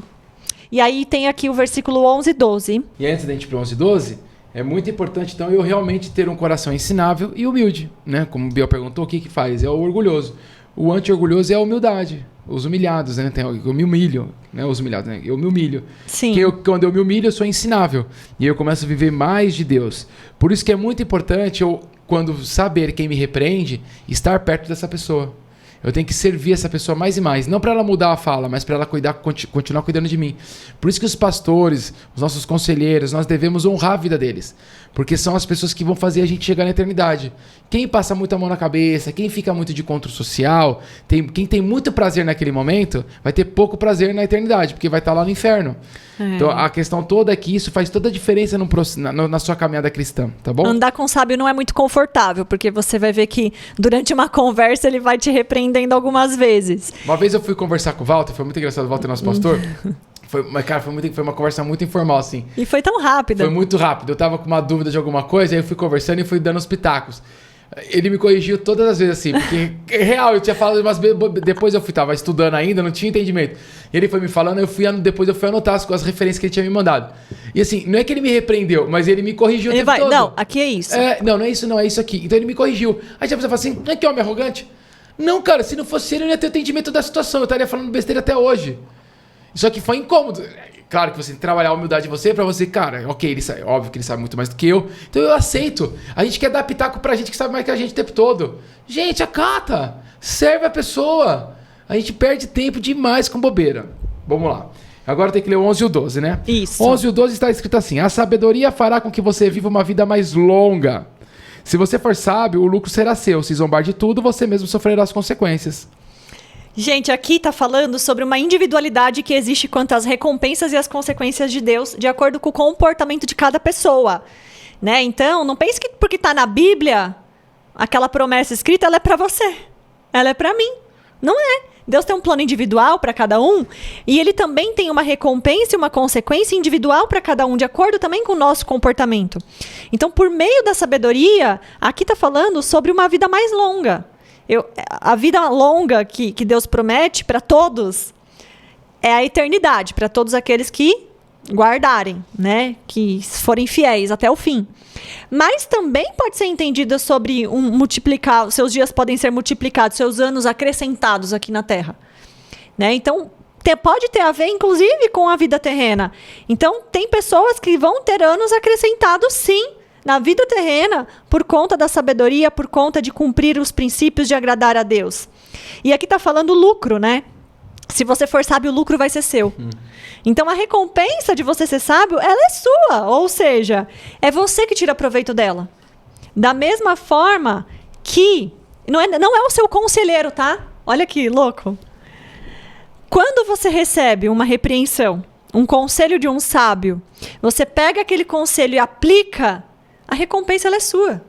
A: E aí tem aqui o versículo 11 e 12.
B: E antes da gente ir para 11 e 12, é muito importante, então, eu realmente ter um coração ensinável e humilde, né? Como o Biel perguntou, o que faz? É o orgulhoso. O anti-orgulhoso é a humildade. Os humilhados, né? Eu me humilho, né? Os humilhados, né? Eu me humilho.
A: Sim.
B: Quando eu me humilho, eu sou ensinável. E eu começo a viver mais de Deus. Por isso que é muito importante eu, quando saber quem me repreende, estar perto dessa pessoa. Eu tenho que servir essa pessoa mais e mais. Não para ela mudar a fala, mas para ela continuar cuidando de mim. Por isso que os pastores, os nossos conselheiros, nós devemos honrar a vida deles. Porque são as pessoas que vão fazer a gente chegar na eternidade. Quem passa muita mão na cabeça, quem fica muito de encontro social, quem tem muito prazer naquele momento, vai ter pouco prazer na eternidade, porque vai estar lá no inferno. Então, a questão toda é que isso faz toda a diferença na sua caminhada cristã, tá bom?
A: Andar com sábio não é muito confortável, porque você vai ver que durante uma conversa ele vai te repreendendo algumas vezes.
B: Uma vez eu fui conversar com o Walter, foi muito engraçado, o Walter é nosso pastor. Foi uma conversa muito informal, assim.
A: E foi tão rápida.
B: Foi muito rápido. Eu tava com uma dúvida de alguma coisa, aí eu fui conversando e fui dando os pitacos. Ele me corrigiu todas as vezes assim, porque é real, eu tinha falado umas vezes, depois tava estudando ainda, não tinha entendimento. E ele foi me falando, depois eu fui anotar as referências que ele tinha me mandado. E assim, não é que ele me repreendeu, mas ele me corrigiu o tempo todo.
A: Não, aqui é isso.
B: Não é isso não, é isso aqui. Então ele me corrigiu. Aí já você fala assim, não é que homem arrogante? Não, cara, se não fosse ele, eu não ia ter entendimento da situação, eu estaria falando besteira até hoje. Só que foi incômodo. Claro que você tem que trabalhar a humildade de você pra você, cara, ok, óbvio que ele sabe muito mais do que eu, então eu aceito. A gente quer dar pitaco pra gente que sabe mais que a gente o tempo todo. Gente, acata, serve a pessoa. A gente perde tempo demais com bobeira. Vamos lá. Agora tem que ler o 11 e o 12, né?
A: Isso.
B: 11 e o 12 está escrito assim: a sabedoria fará com que você viva uma vida mais longa. Se você for sábio, o lucro será seu. Se zombar de tudo, você mesmo sofrerá as consequências.
A: Gente, aqui tá falando sobre uma individualidade que existe quanto às recompensas e as consequências de Deus, de acordo com o comportamento de cada pessoa, né? Então, não pense que porque tá na Bíblia, aquela promessa escrita, ela é para você. Ela é para mim. Não é. Deus tem um plano individual para cada um, e ele também tem uma recompensa e uma consequência individual para cada um, de acordo também com o nosso comportamento. Então, por meio da sabedoria, aqui tá falando sobre uma vida mais longa. A vida longa que Deus promete para todos é a eternidade, para todos aqueles que guardarem, né? Que forem fiéis até o fim. Mas também pode ser entendida sobre multiplicar, seus dias podem ser multiplicados, seus anos acrescentados aqui na Terra, né? Então, pode ter a ver, inclusive, com a vida terrena. Então, tem pessoas que vão ter anos acrescentados, sim, na vida terrena, por conta da sabedoria, por conta de cumprir os princípios de agradar a Deus. E aqui está falando lucro, né? Se você for sábio, o lucro vai ser seu. Então, a recompensa de você ser sábio, ela é sua. Ou seja, é você que tira proveito dela. Da mesma forma que... Não é o seu conselheiro, tá? Olha que louco. Quando você recebe uma repreensão, um conselho de um sábio, você pega aquele conselho e aplica... A recompensa ela é sua.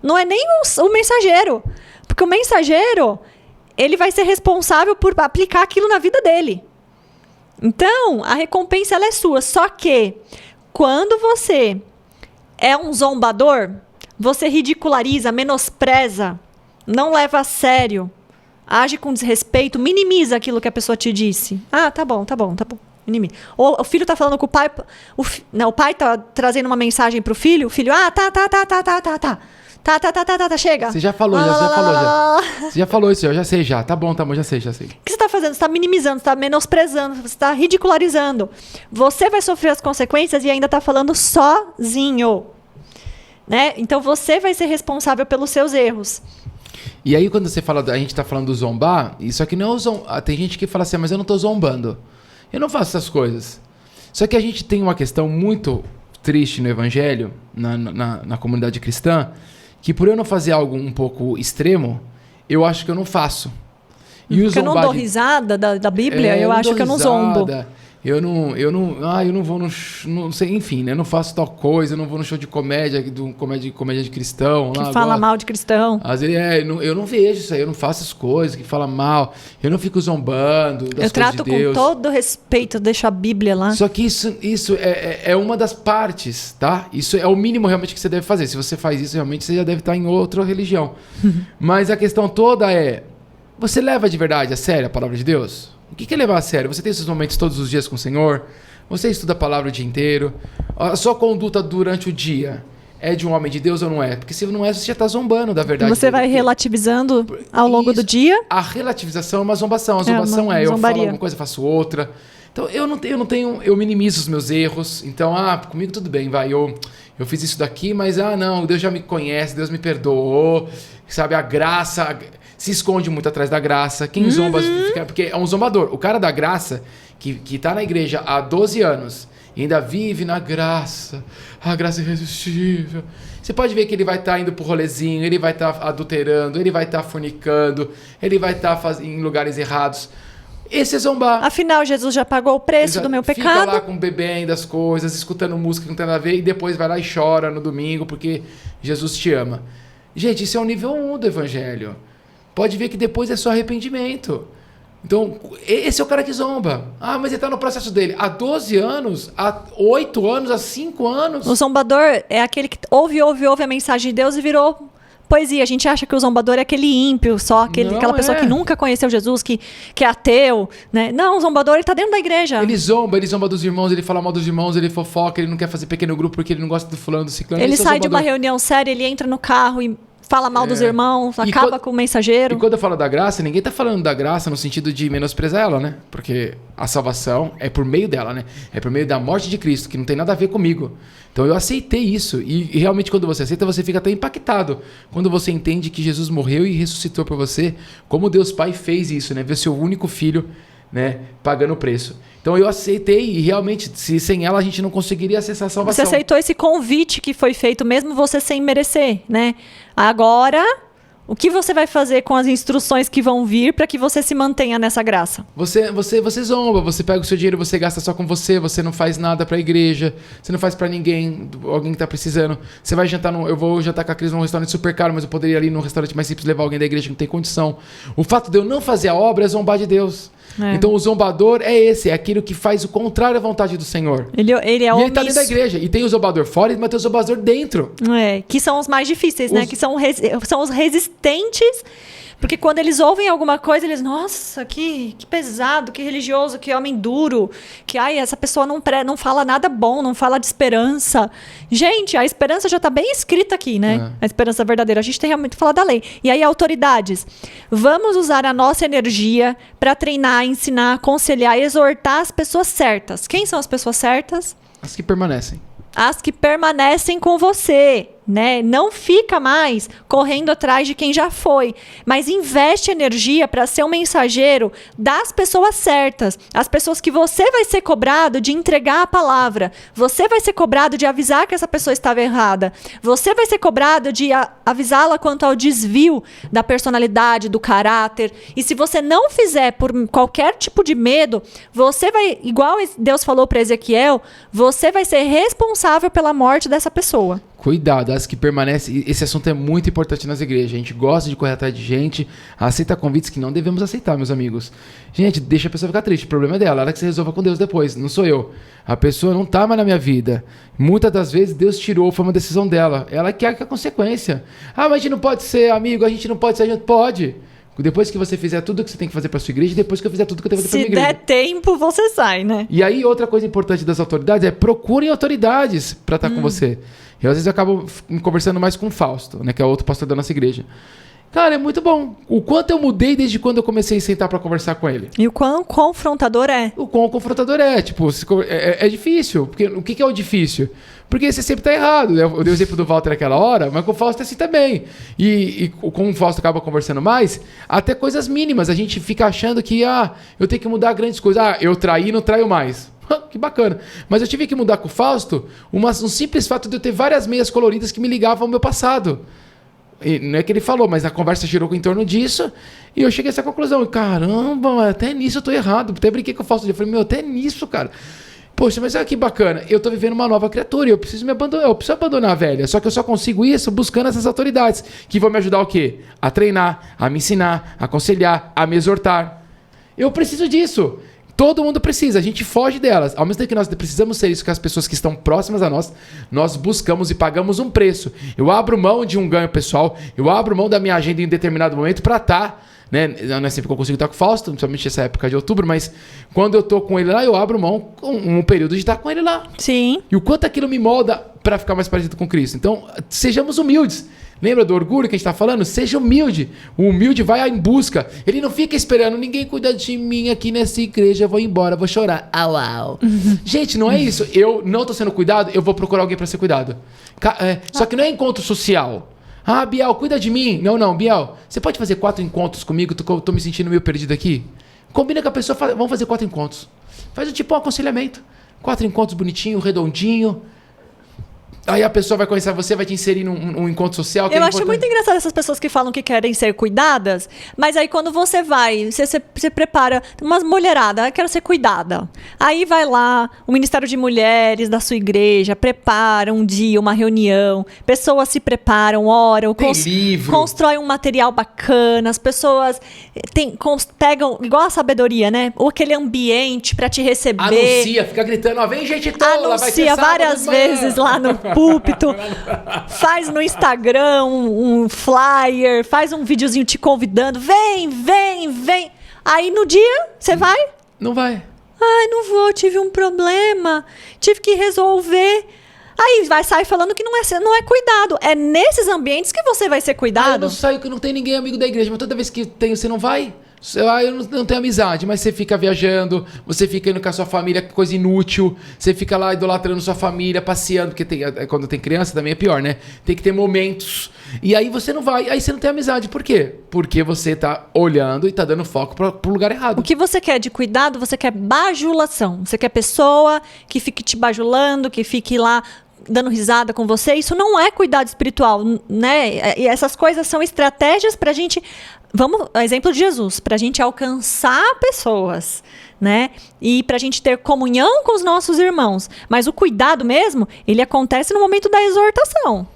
A: Não é nem o mensageiro. Porque o mensageiro, ele vai ser responsável por aplicar aquilo na vida dele. Então, a recompensa ela é sua. Só que, quando você é um zombador, você ridiculariza, menospreza, não leva a sério, age com desrespeito, minimiza aquilo que a pessoa te disse. Ah, tá bom. Inimigo. Ou o filho tá falando com o pai. O pai tá trazendo uma mensagem pro filho. O filho, tá, chega.
B: Você já falou, Você já falou isso, eu já sei já. Tá bom, já sei. O
A: que você tá fazendo? Você tá minimizando, você tá menosprezando, você tá ridicularizando. Você vai sofrer as consequências e ainda tá falando sozinho. Né? Então você vai ser responsável pelos seus erros.
B: E aí, quando você fala, a gente tá falando do zombar, isso aqui não é o zombar. Tem gente que fala assim, mas eu não tô zombando. Eu não faço essas coisas. Só que a gente tem uma questão muito triste no evangelho, na comunidade cristã, que por eu não fazer algo um pouco extremo, eu acho que eu não faço.
A: E porque eu não dou risada da Bíblia, eu acho que eu não zombo.
B: Eu não vou não sei, enfim, né? Eu não faço tal coisa, eu não vou no show de comédia de cristão.
A: Que fala mal de cristão.
B: Às vezes, eu não vejo isso aí, eu não faço as coisas que fala mal, eu não fico zombando das coisas de Deus. Eu trato com
A: todo respeito, deixo a Bíblia lá.
B: Só que isso é uma das partes, tá? Isso é o mínimo realmente que você deve fazer. Se você faz isso, realmente você já deve estar em outra religião. Mas a questão toda é, você leva de verdade a sério a palavra de Deus? O que é levar a sério? Você tem esses momentos todos os dias com o Senhor? Você estuda a palavra o dia inteiro? A sua conduta durante o dia é de um homem de Deus ou não é? Porque se não é, você já está zombando da verdade.
A: Você vai relativizando ao longo do dia?
B: A relativização é uma zombação. A zombação eu falo alguma coisa, faço outra. Então, eu minimizo os meus erros. Então, comigo tudo bem, vai. Eu fiz isso daqui, mas, não, Deus já me conhece, Deus me perdoou. Sabe, a graça se esconde muito atrás da graça. Quem zomba, porque é um zombador. O cara da graça, que tá na igreja há 12 anos e ainda vive na graça, a graça irresistível. Você pode ver que ele vai estar indo pro rolezinho, ele vai estar adulterando, ele vai estar fornicando, ele vai estar em lugares errados. Esse é zombar.
A: Afinal, Jesus já pagou o preço do meu pecado.
B: Fica lá com bebendo as coisas, escutando música que não tem nada a ver, e depois vai lá e chora no domingo porque Jesus te ama. Gente, isso é o nível 1 do evangelho. Pode ver que depois é só arrependimento. Então, esse é o cara que zomba. Mas ele está no processo dele há 12 anos, há 8 anos, há 5 anos.
A: O zombador é aquele que ouve a mensagem de Deus e virou poesia. A gente acha que o zombador é aquele ímpio, só aquela pessoa que nunca conheceu Jesus, que é ateu, né? Não, o zombador, ele tá dentro da igreja.
B: Ele zomba dos irmãos, ele fala mal dos irmãos, ele fofoca, ele não quer fazer pequeno grupo porque ele não gosta do fulano, do ciclano.
A: Ele sai de uma reunião séria, ele entra no carro e fala mal dos irmãos, acaba com o mensageiro.
B: E quando eu falo da graça, ninguém tá falando da graça no sentido de menosprezar ela, né? Porque a salvação é por meio dela, né? É por meio da morte de Cristo, que não tem nada a ver comigo. Então eu aceitei isso. E realmente quando você aceita, você fica até impactado. Quando você entende que Jesus morreu e ressuscitou por você, como Deus Pai fez isso, né? Ver seu único filho, né, pagando o preço. Então eu aceitei e realmente, sem ela a gente não conseguiria acessar a salvação.
A: Você aceitou esse convite que foi feito, mesmo você sem merecer, né? Agora, o que você vai fazer com as instruções que vão vir para que você se mantenha nessa graça?
B: Você zomba, você pega o seu dinheiro, você gasta só com você não faz nada pra igreja, você não faz pra ninguém, alguém que tá precisando. Você vai jantar, eu vou jantar com a Cris num restaurante super caro, mas eu poderia ir ali num restaurante mais simples levar alguém da igreja que não tem condição. O fato de eu não fazer a obra é zombar de Deus. Então o zombador é aquele que faz o contrário à vontade do Senhor.
A: Ele é
B: e ele tá dentro da igreja. E tem o zombador fora, mas tem o zombador dentro.
A: Que são os mais difíceis, né? Que são os resistentes. Porque quando eles ouvem alguma coisa, eles... Nossa, que pesado, que religioso, que homem duro. Que essa pessoa não fala nada bom, não fala de esperança. Gente, a esperança já está bem escrita aqui, né? A esperança verdadeira. A gente tem realmente que falar da lei. E aí, autoridades. Vamos usar a nossa energia para treinar, ensinar, aconselhar, exortar as pessoas certas. Quem são as pessoas certas?
B: As que permanecem.
A: As que permanecem com você, né? Não fica mais correndo atrás de quem já foi, mas investe energia para ser um mensageiro das pessoas certas, as pessoas que você vai ser cobrado de entregar a palavra, você vai ser cobrado de avisar que essa pessoa estava errada, você vai ser cobrado de avisá-la quanto ao desvio da personalidade, do caráter. E se você não fizer por qualquer tipo de medo, você vai, igual Deus falou para Ezequiel, você vai ser responsável pela morte dessa pessoa.
B: Cuidado, as que permanecem. Esse assunto é muito importante nas igrejas. A gente gosta de correr atrás de gente, aceita convites que não devemos aceitar, meus amigos. Gente, deixa a pessoa ficar triste. O problema é dela. Ela que se resolva com Deus depois. Não sou eu. A pessoa não tá mais na minha vida. Muitas das vezes Deus tirou, foi uma decisão dela. Ela quer que a consequência. Mas a gente não pode ser amigo, a gente não pode ser gente. Pode. Depois que você fizer tudo o que você tem que fazer para sua igreja, e depois que eu fizer tudo o que eu tenho que fazer para minha igreja.
A: Se der tempo, você sai, né?
B: E aí, outra coisa importante das autoridades é procurem autoridades para estar com você. Eu, às vezes, acabo conversando mais com o Fausto, né, que é outro pastor da nossa igreja. Cara, é muito bom. O quanto eu mudei desde quando eu comecei a sentar para conversar com ele.
A: E o quão confrontador é.
B: O quão confrontador é. Tipo, é difícil. Porque o que é o difícil? Porque você sempre tá errado. Né? Eu dei o exemplo do Walter naquela hora, mas com o Fausto é assim também. E como o Fausto acaba conversando mais, até coisas mínimas. A gente fica achando que eu tenho que mudar grandes coisas. Eu traí, não traio mais. Que bacana. Mas eu tive que mudar com o Fausto um simples fato de eu ter várias meias coloridas que me ligavam ao meu passado. E não é que ele falou, mas a conversa girou em torno disso. E eu cheguei a essa conclusão. Caramba, até nisso eu tô errado. Até brinquei com o Fausto. Eu falei, até nisso, cara. Poxa, mas olha que bacana. Eu tô vivendo uma nova criatura. Eu preciso me abandonar. Eu preciso abandonar a velha. Só que eu só consigo isso buscando essas autoridades. Que vão me ajudar o quê? A treinar, a me ensinar, a aconselhar, a me exortar. Eu preciso disso. Todo mundo precisa, a gente foge delas. Ao mesmo tempo que nós precisamos ser isso com as pessoas que estão próximas a nós, nós buscamos e pagamos um preço. Eu abro mão de um ganho pessoal, eu abro mão da minha agenda em determinado momento para estar, né? Não é sempre que eu consigo estar com o Fausto, principalmente nessa época de outubro, mas quando eu tô com ele lá, eu abro mão com um período de estar com ele lá.
A: Sim.
B: E o quanto aquilo me molda para ficar mais parecido com Cristo. Então, sejamos humildes. Lembra do orgulho que a gente está falando? Seja humilde. O humilde vai em busca. Ele não fica esperando, ninguém cuida de mim aqui nessa igreja, eu vou embora, vou chorar. Au. Gente, não é isso. Eu não estou sendo cuidado, eu vou procurar alguém para ser cuidado. Só que não é encontro social. Biel, cuida de mim. Não, Biel, você pode fazer 4 encontros comigo? Eu tô me sentindo meio perdido aqui. Combina com a pessoa, vamos fazer 4 encontros. Faz um aconselhamento. 4 encontros bonitinho, redondinho. Aí a pessoa vai conhecer você, vai te inserir num encontro social.
A: Eu acho muito engraçado essas pessoas que falam que querem ser cuidadas, mas aí quando você vai, você prepara umas mulheradas, quero ser cuidada. Aí vai lá, o Ministério de Mulheres da sua igreja prepara um dia, uma reunião, pessoas se preparam, oram, constroem um material bacana, as pessoas pegam, igual a sabedoria, né? Ou aquele ambiente pra te receber.
B: Anuncia, fica gritando, vem gente tola, vai ter sábado,
A: várias vezes lá púlpito, faz no Instagram um flyer, faz um videozinho te convidando, vem. Aí no dia, você vai?
B: Não vai.
A: Ai, não vou, tive um problema, tive que resolver. Aí vai sair falando que não é cuidado. É nesses ambientes que você vai ser cuidado.
B: Eu não saio, que não tem ninguém amigo da igreja, mas toda vez que tem, você não vai? Eu não tenho amizade, mas você fica viajando, você fica indo com a sua família, coisa inútil, você fica lá idolatrando sua família, passeando, porque quando tem criança também é pior, né? Tem que ter momentos. E aí você não vai, aí você não tem amizade. Por quê? Porque você tá olhando e tá dando foco pro lugar errado.
A: O que você quer de cuidado, você quer bajulação. Você quer pessoa que fique te bajulando, que fique lá dando risada com você. Isso não é cuidado espiritual, né? E essas coisas são estratégias pra gente... Vamos, exemplo de Jesus, pra gente alcançar pessoas, né? E pra gente ter comunhão com os nossos irmãos. Mas o cuidado mesmo, ele acontece no momento da exortação.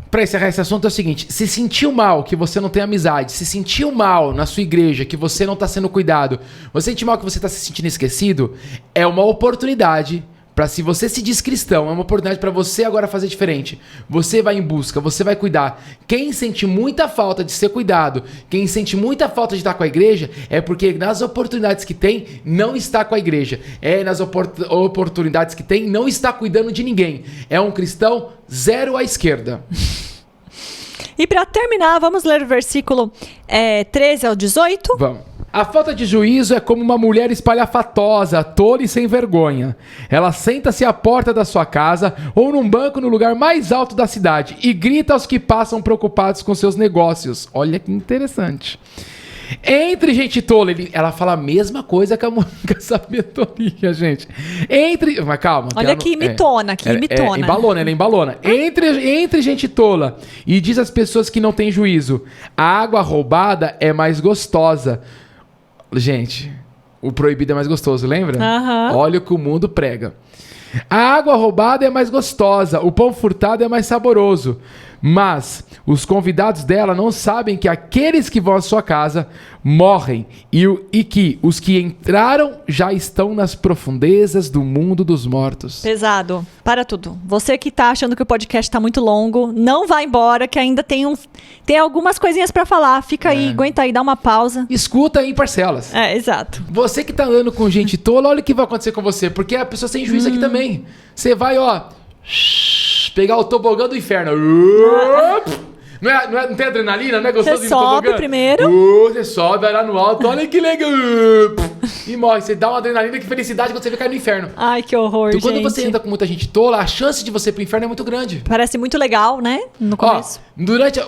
B: Pra encerrar esse assunto é o seguinte: se sentiu mal que você não tem amizade, se sentiu mal na sua igreja que você não tá sendo cuidado, você sentiu mal que você tá se sentindo esquecido, é uma oportunidade para, se você se diz cristão, é uma oportunidade para você agora fazer diferente. Você vai em busca, você vai cuidar. Quem sente muita falta de ser cuidado, quem sente muita falta de estar com a igreja, é porque nas oportunidades que tem, não está com a igreja. É nas oportunidades que tem, não está cuidando de ninguém. É um cristão zero à esquerda.
A: E para terminar, vamos ler o versículo 13 ao 18?
B: Vamos. A falta de juízo é como uma mulher espalhafatosa, tola e sem vergonha. Ela senta-se à porta da sua casa ou num banco no lugar mais alto da cidade e grita aos que passam preocupados com seus negócios. Olha que interessante. Entre gente tola, ela fala a mesma coisa que a sabedoria, gente. Mas calma.
A: Olha que imitona,
B: Embalona, ela embalona. Entre gente tola e diz às pessoas que não têm juízo: a água roubada é mais gostosa. Gente, o proibido é mais gostoso, lembra?
A: Uhum.
B: Olha o que o mundo prega. A água roubada é mais gostosa, o pão furtado é mais saboroso. Mas os convidados dela não sabem que aqueles que vão à sua casa morrem e que os que entraram já estão nas profundezas do mundo dos mortos.
A: Pesado. Para tudo. Você que tá achando que o podcast tá muito longo, não vai embora, que ainda tem algumas coisinhas pra falar. Fica aí, aguenta aí, dá uma pausa.
B: Escuta aí em parcelas.
A: Exato.
B: Você que tá andando com gente tola, olha o que vai acontecer com você, porque a pessoa sem juízo aqui também. Você vai, pegar o tobogã do inferno. Não tem adrenalina? Não é gostoso
A: Você
B: de tobogã?
A: sobe primeiro.
B: Você sobe, vai lá no alto, olha que legal. E morre. Você dá uma adrenalina, que felicidade quando você vai cair no inferno.
A: Ai, que horror,
B: então, quando
A: gente.
B: você anda com muita gente tola, a chance de você ir pro inferno é muito grande.
A: Parece muito legal, né? No começo.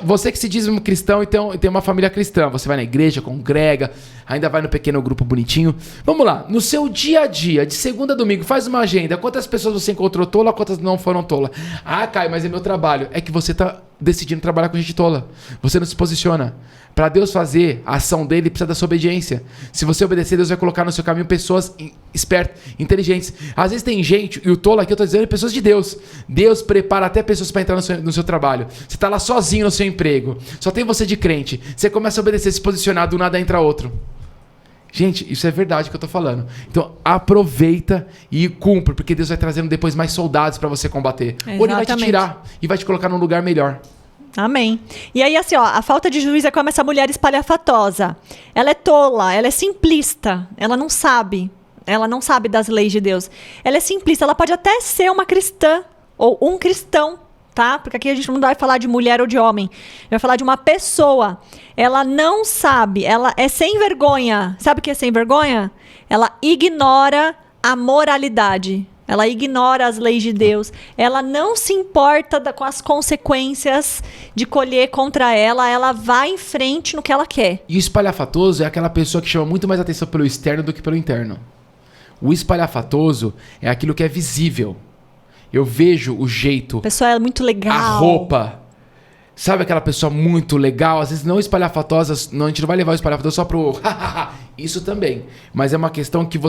B: Você que se diz um cristão e tem uma família cristã, você vai na igreja, congrega, ainda vai no pequeno grupo bonitinho. Vamos lá, no seu dia a dia, de segunda a domingo, faz uma agenda. Quantas pessoas você encontrou tola, quantas não foram tola? Ah, Caio, mas é meu trabalho. É que você tá decidindo trabalhar com gente tola. Você não se posiciona. Para Deus fazer a ação dele, precisa da sua obediência. Se você obedecer, Deus vai colocar no seu caminho pessoas espertas, inteligentes. Às vezes tem gente, e o tolo aqui eu tô dizendo, é pessoas de Deus. Deus prepara até pessoas para entrar no seu trabalho. Você tá lá sozinho no seu emprego, só tem você de crente. Você começa a obedecer, se posicionar, do nada entra outro. Gente, isso é verdade que eu tô falando. Então aproveita e cumpre, porque Deus vai trazendo depois mais soldados para você combater.
A: Exatamente.
B: Ou ele vai te tirar e vai te colocar num lugar melhor.
A: Amém. E aí, assim, a falta de juízo é como essa mulher espalhafatosa. Ela é tola, ela é simplista, ela não sabe das leis de Deus. Ela é simplista, ela pode até ser uma cristã ou um cristão, tá? Porque aqui a gente não vai falar de mulher ou de homem. Vai falar de uma pessoa. Ela não sabe, ela é sem vergonha. Sabe o que é sem vergonha? Ela ignora a moralidade. Ela ignora as leis de Deus. Ela não se importa com as consequências de colher contra ela. Ela vai em frente no que ela quer.
B: E o espalhafatoso é aquela pessoa que chama muito mais atenção pelo externo do que pelo interno. O espalhafatoso é aquilo que é visível. Eu vejo o jeito.
A: A pessoa é muito legal.
B: A roupa. Sabe aquela pessoa muito legal? Às vezes não espalhafatosa. Não, a gente não vai levar o espalhafatoso só pro... Isso também. Mas é uma questão que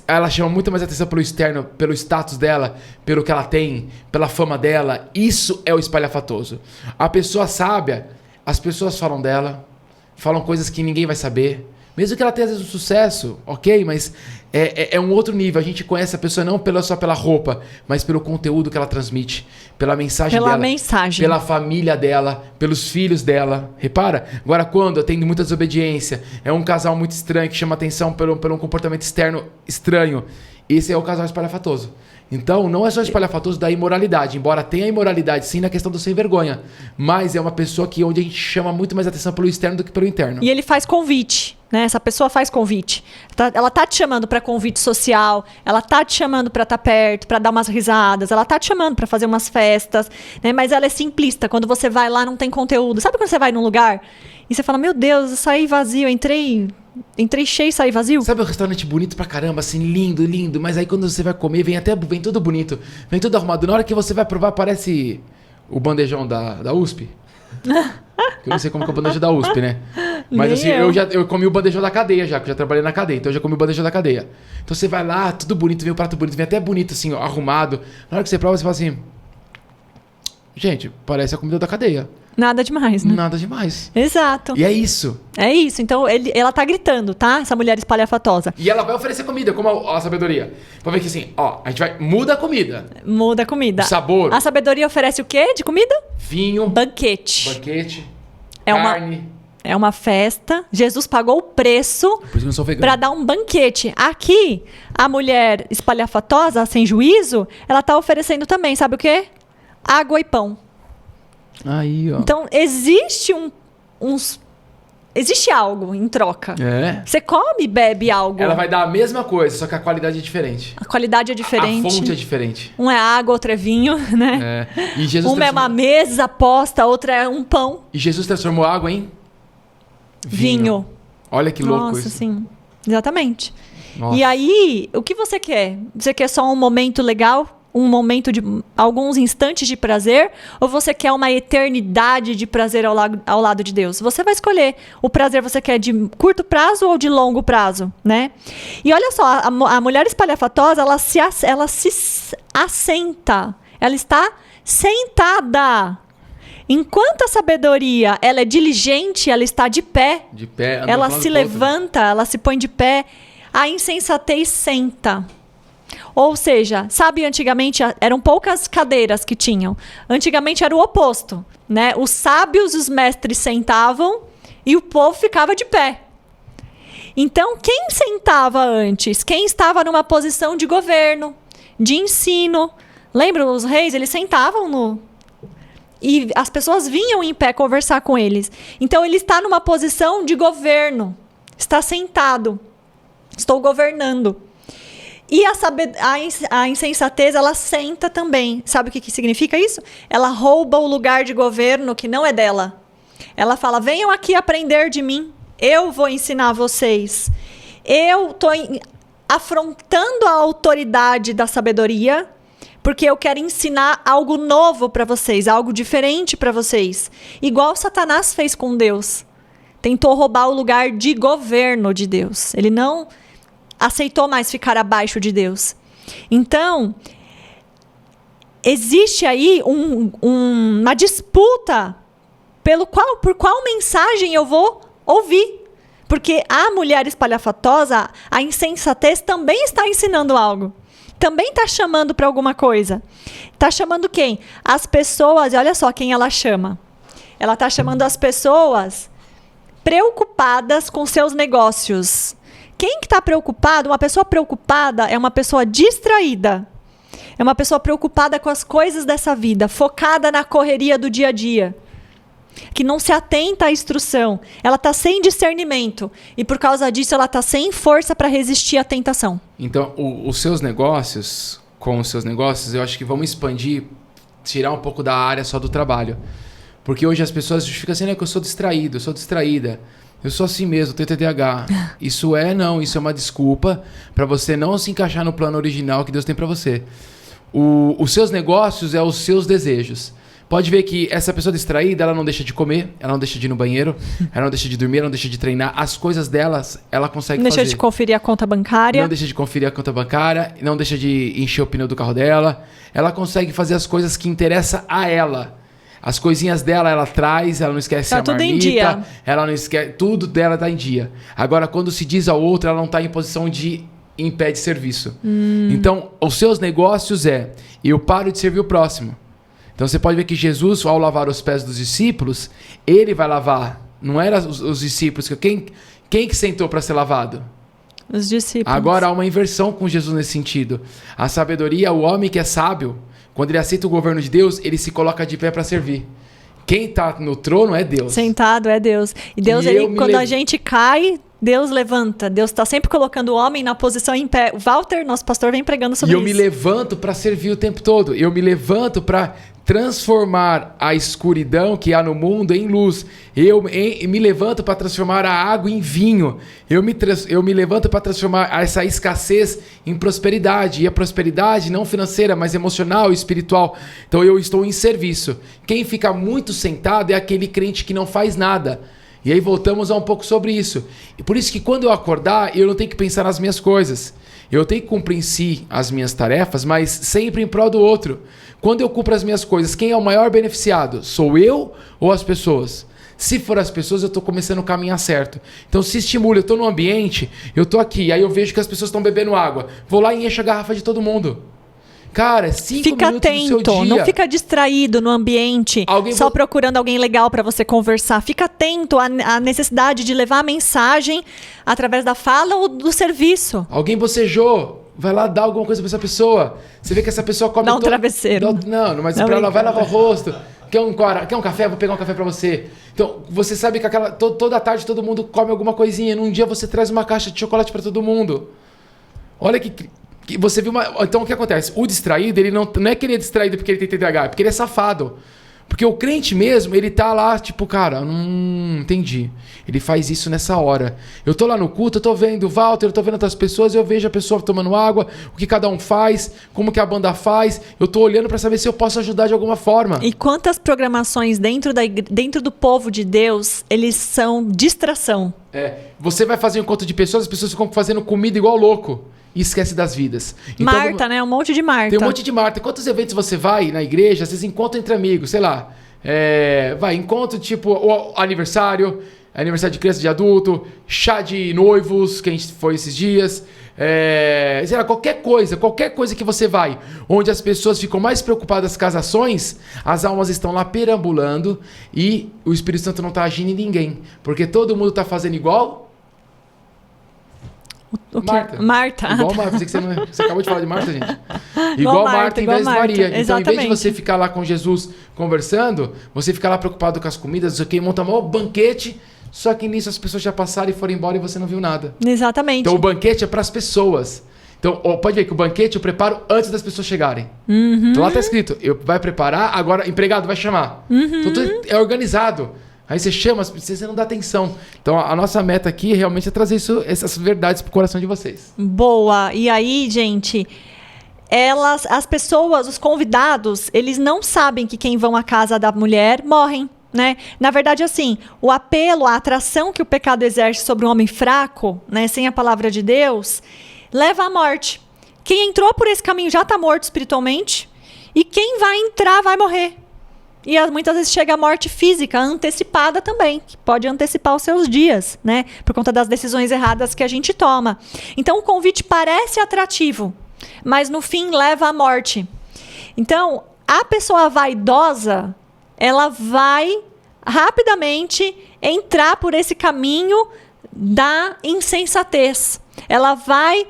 B: ela chama muito mais atenção pelo externo, pelo status dela, pelo que ela tem, pela fama dela. Isso é o espalhafatoso. A pessoa sábia, as pessoas falam dela, falam coisas que ninguém vai saber. Mesmo que ela tenha, às vezes, um sucesso, ok, mas é um outro nível. A gente conhece a pessoa não só pela roupa, mas pelo conteúdo que ela transmite, pela mensagem
A: Pela
B: dela.
A: mensagem.
B: Pela família dela, pelos filhos dela. Repara? Agora, quando tem muita desobediência, é um casal muito estranho que chama atenção pelo um comportamento externo estranho. Esse é o casal espalhafatoso. Então, não é só espalhafatoso da imoralidade, embora tenha imoralidade sim na questão do sem vergonha, mas é uma pessoa que onde a gente chama muito mais atenção pelo externo do que pelo interno.
A: E ele faz convite, né? Essa pessoa faz convite. Ela tá te chamando para convite social, ela tá te chamando para estar perto, para dar umas risadas, ela tá te chamando para fazer umas festas, né? Mas ela é simplista. Quando você vai lá, não tem conteúdo. Sabe quando você vai num lugar e você fala, meu Deus, eu saí vazio, entrei cheio e saí vazio?
B: Sabe um restaurante bonito pra caramba, assim, lindo, lindo, mas aí quando você vai comer, vem tudo bonito, vem tudo arrumado. Na hora que você vai provar, parece o bandejão da USP. Eu não sei como que é o bandejão da USP, né? Mas assim, eu comi o bandejão da cadeia já, que eu já trabalhei na cadeia, então eu já comi o bandejão da cadeia. Então você vai lá, tudo bonito, vem o prato bonito, vem até bonito, assim, ó, arrumado. Na hora que você prova, você fala assim, gente, parece a comida da cadeia.
A: Nada demais, né?
B: Nada demais.
A: Exato.
B: E é isso.
A: É isso. Então, ela tá gritando, tá? Essa mulher espalhafatosa.
B: E ela vai oferecer comida, como a sabedoria. Pra ver que assim, ó, a gente muda a comida.
A: Muda a comida.
B: O sabor.
A: A sabedoria oferece o quê de comida?
B: Vinho.
A: Banquete.
B: Carne.
A: É uma festa. Jesus pagou o preço
B: Por isso que eu não sou vegano.
A: para dar um banquete. Aqui, a mulher espalhafatosa, sem juízo, ela tá oferecendo também, sabe o quê? Água e pão.
B: Aí, ó.
A: Então, existe existe algo em troca.
B: É.
A: Você come e bebe algo.
B: Ela vai dar a mesma coisa, só que a qualidade é diferente.
A: A qualidade é diferente.
B: A fonte é diferente.
A: Um é água, outro é vinho, né?
B: É. E Jesus
A: Uma é uma mesa posta, outra é um pão.
B: E Jesus transformou água em
A: Vinho.
B: Olha que louco
A: Nossa,
B: isso.
A: sim. Exatamente.
B: Nossa.
A: E aí, o que você quer? Você quer só um momento legal? Um momento de alguns instantes de prazer? Ou você quer uma eternidade de prazer ao lado de Deus? Você vai escolher. O prazer você quer de curto prazo ou de longo prazo, né? E olha só, a mulher espalhafatosa, ela se assenta. Ela está sentada. Enquanto a sabedoria, ela é diligente, ela está de pé.
B: De pé.
A: Ela se levanta, ela se põe de pé. A insensatez senta. Ou seja, sabe, antigamente eram poucas cadeiras que tinham. Antigamente era o oposto, né? Os sábios, os mestres sentavam e o povo ficava de pé. Então, quem sentava antes? Quem estava numa posição de governo, de ensino? Lembra os reis? Eles sentavam e as pessoas vinham em pé conversar com eles. Então, ele está numa posição de governo. Está sentado. Estou governando. E a insensatez, ela senta também. Sabe o que significa isso? Ela rouba o lugar de governo que não é dela. Ela fala, venham aqui aprender de mim. Eu vou ensinar vocês. Eu estou afrontando a autoridade da sabedoria, porque eu quero ensinar algo novo para vocês, algo diferente para vocês. Igual Satanás fez com Deus. Tentou roubar o lugar de governo de Deus. Ele não aceitou mais ficar abaixo de Deus. Então, existe aí uma disputa por qual mensagem eu vou ouvir. Porque a mulher espalhafatosa, a insensatez, também está ensinando algo. Também está chamando para alguma coisa. Está chamando quem? As pessoas, e olha só quem ela chama. Ela está chamando as pessoas preocupadas com seus negócios. Quem que está preocupado? Uma pessoa preocupada é uma pessoa distraída. É uma pessoa preocupada com as coisas dessa vida, focada na correria do dia a dia, que não se atenta à instrução. Ela está sem discernimento e por causa disso ela está sem força para resistir à tentação.
B: Então, com os seus negócios, eu acho que vamos expandir, tirar um pouco da área só do trabalho. Porque hoje as pessoas ficam assim, né, que eu sou distraído, eu sou distraída. Eu sou assim mesmo, tenho TDAH. Isso é uma desculpa para você não se encaixar no plano original que Deus tem para você. Os seus negócios é os seus desejos. Pode ver que essa pessoa distraída, ela não deixa de comer, ela não deixa de ir no banheiro, ela não deixa de dormir, ela não deixa de treinar. As coisas delas, ela consegue fazer.
A: Não deixa de conferir a conta bancária.
B: Não deixa de conferir a conta bancária, não deixa de encher o pneu do carro dela. Ela consegue fazer as coisas que interessam a ela. As coisinhas dela, ela traz, ela não esquece a
A: tudo
B: marmita.
A: em dia.
B: Ela não esquece, tudo dela tá em dia. Agora, quando se diz ao outro, ela não tá em posição de impede serviço. Então, os seus negócios eu paro de servir o próximo. Então, você pode ver que Jesus, ao lavar os pés dos discípulos, ele vai lavar. Não eram os discípulos. Quem que sentou para ser lavado?
A: Os discípulos.
B: Agora, há uma inversão com Jesus nesse sentido. A sabedoria, o homem que é sábio, quando ele aceita o governo de Deus, ele se coloca de pé para servir. Quem está no trono é Deus.
A: Sentado é Deus. E Deus, quando a gente cai, Deus levanta. Deus está sempre colocando o homem na posição em pé. O Walter, nosso pastor, vem pregando sobre isso.
B: E eu me levanto para servir o tempo todo. Eu me levanto para transformar a escuridão que há no mundo em luz. Eu me levanto para transformar a água em vinho. Eu me levanto para transformar essa escassez em prosperidade. E a prosperidade não financeira, mas emocional e espiritual. Então eu estou em serviço. Quem fica muito sentado é aquele crente que não faz nada. E aí voltamos a um pouco sobre isso. E por isso que quando eu acordar, eu não tenho que pensar nas minhas coisas. Eu tenho que cumprir em si as minhas tarefas, mas sempre em prol do outro. Quando eu cumpro as minhas coisas, quem é o maior beneficiado? Sou eu ou as pessoas? Se for as pessoas, eu estou começando a caminhar certo. Então se estimula, eu estou no ambiente, eu estou aqui, aí eu vejo que as pessoas estão bebendo água. Vou lá e encho a garrafa de todo mundo. Cara, 5 minutos do seu dia.
A: Não fica distraído no ambiente, procurando alguém legal para você conversar. Fica atento à necessidade de levar a mensagem através da fala ou do serviço.
B: Alguém bocejou, vai lá dar alguma coisa para essa pessoa. Você vê que essa pessoa come...
A: Dá um travesseiro.
B: Não, mas para ela vai lavar o rosto. Quer um café? Vou pegar um café para você. Então, você sabe que toda tarde todo mundo come alguma coisinha. Num dia você traz uma caixa de chocolate para todo mundo. Olha que você viu Então o que acontece? O distraído, ele não é que ele é distraído porque ele tem TDAH, é porque ele é safado. Porque o crente mesmo, ele tá lá, tipo, cara, entendi. Ele faz isso nessa hora. Eu tô lá no culto, eu tô vendo o Walter, eu tô vendo outras pessoas, eu vejo a pessoa tomando água, o que cada um faz, como que a banda faz. Eu tô olhando para saber se eu posso ajudar de alguma forma.
A: E quantas programações dentro do povo de Deus, eles são distração.
B: Você vai fazer um encontro de pessoas, as pessoas ficam fazendo comida igual louco. E esquece das vidas. Então,
A: Marta, né? Um monte de Marta.
B: Tem um monte de Marta. Quantos eventos você vai na igreja? Vocês encontram entre amigos, sei lá. Encontro tipo o aniversário de criança, de adulto, chá de noivos, que a gente foi esses dias. Sei lá, qualquer coisa que você vai, onde as pessoas ficam mais preocupadas com as ações, as almas estão lá perambulando e o Espírito Santo não está agindo em ninguém. Porque todo mundo está fazendo igual...
A: Marta.
B: Igual Marta. Você acabou de falar de Marta, gente. Igual Marta em vez de Maria. Então,
A: exatamente.
B: em vez de você ficar lá com Jesus conversando, você fica lá preocupado com as comidas, monta um banquete, só que nisso as pessoas já passaram e foram embora e você não viu nada.
A: Exatamente.
B: Então o banquete é para as pessoas. Então, pode ver que o banquete eu preparo antes das pessoas chegarem. Então, lá tá escrito, vai preparar, agora empregado vai chamar. Então tudo é organizado. Aí você chama, você não dá atenção. Então, a nossa meta aqui realmente é trazer essas verdades pro coração de vocês.
A: Boa. E aí, gente, as pessoas, os convidados, eles não sabem que quem vão à casa da mulher morrem, né? Na verdade, assim, o apelo, a atração que o pecado exerce sobre um homem fraco, né, sem a palavra de Deus, leva à morte. Quem entrou por esse caminho já está morto espiritualmente, e quem vai entrar vai morrer. E muitas vezes chega a morte física antecipada também, que pode antecipar os seus dias, né? Por conta das decisões erradas que a gente toma. Então, o convite parece atrativo, mas no fim leva à morte. Então, a pessoa vaidosa, ela vai rapidamente entrar por esse caminho da insensatez. Ela vai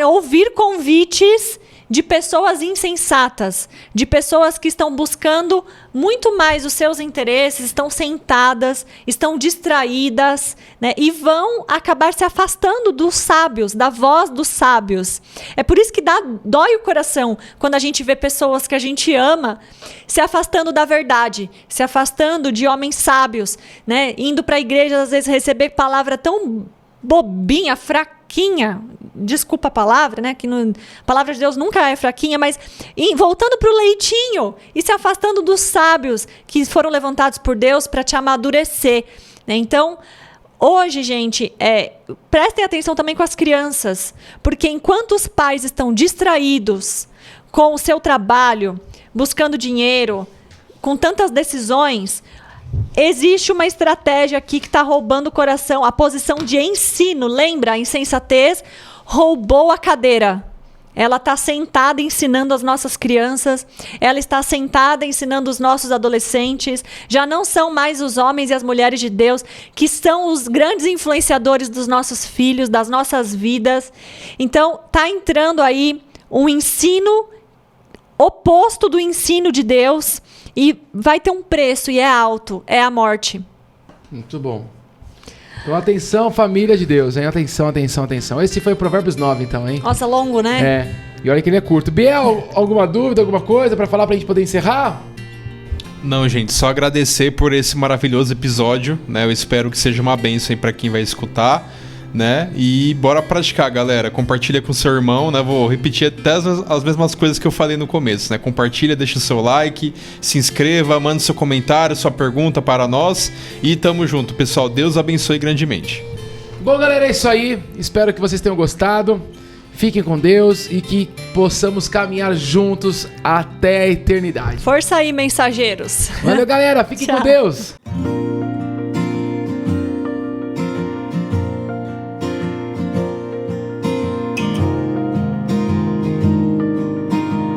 A: ouvir convites de pessoas insensatas, de pessoas que estão buscando muito mais os seus interesses, estão sentadas, estão distraídas, né, e vão acabar se afastando dos sábios, da voz dos sábios. É por isso que dói o coração quando a gente vê pessoas que a gente ama se afastando da verdade, se afastando de homens sábios, né, indo para a igreja às vezes receber palavra tão bobinha, fraquinha, desculpa a palavra, né? Que a palavra de Deus nunca é fraquinha, mas voltando para o leitinho e se afastando dos sábios que foram levantados por Deus para te amadurecer, né? Então, hoje, gente, prestem atenção também com as crianças, porque enquanto os pais estão distraídos com o seu trabalho, buscando dinheiro, com tantas decisões, existe uma estratégia aqui que está roubando o coração. A posição de ensino, lembra? A insensatez roubou a cadeira. Ela está sentada ensinando as nossas crianças, ela está sentada ensinando os nossos adolescentes. Já não são mais os homens e as mulheres de Deus que são os grandes influenciadores dos nossos filhos, das nossas vidas. Então, está entrando aí um ensino oposto do ensino de Deus e vai ter um preço e é alto, é a morte.
B: Muito bom. Então, atenção, família de Deus, hein? Atenção, atenção, atenção. Esse foi o Provérbios 9, então, hein?
A: Nossa, longo, né?
B: É. E olha que ele é curto. Biel, alguma dúvida, alguma coisa pra falar pra gente poder encerrar?
C: Não, gente, só agradecer por esse maravilhoso episódio, né? Eu espero que seja uma bênção aí pra quem vai escutar, né? E bora praticar, galera. Compartilha com seu irmão, né? Vou repetir até as mesmas coisas que eu falei no começo, né? Compartilha, deixa o seu like, se inscreva, manda seu comentário, sua pergunta para nós e tamo junto, pessoal. Deus abençoe grandemente.
B: Bom, galera, é isso aí. Espero que vocês tenham gostado. Fiquem com Deus e que possamos caminhar juntos até a eternidade.
A: Força aí, mensageiros.
B: Valeu, galera. Fiquem com
A: Tchau.
B: Deus.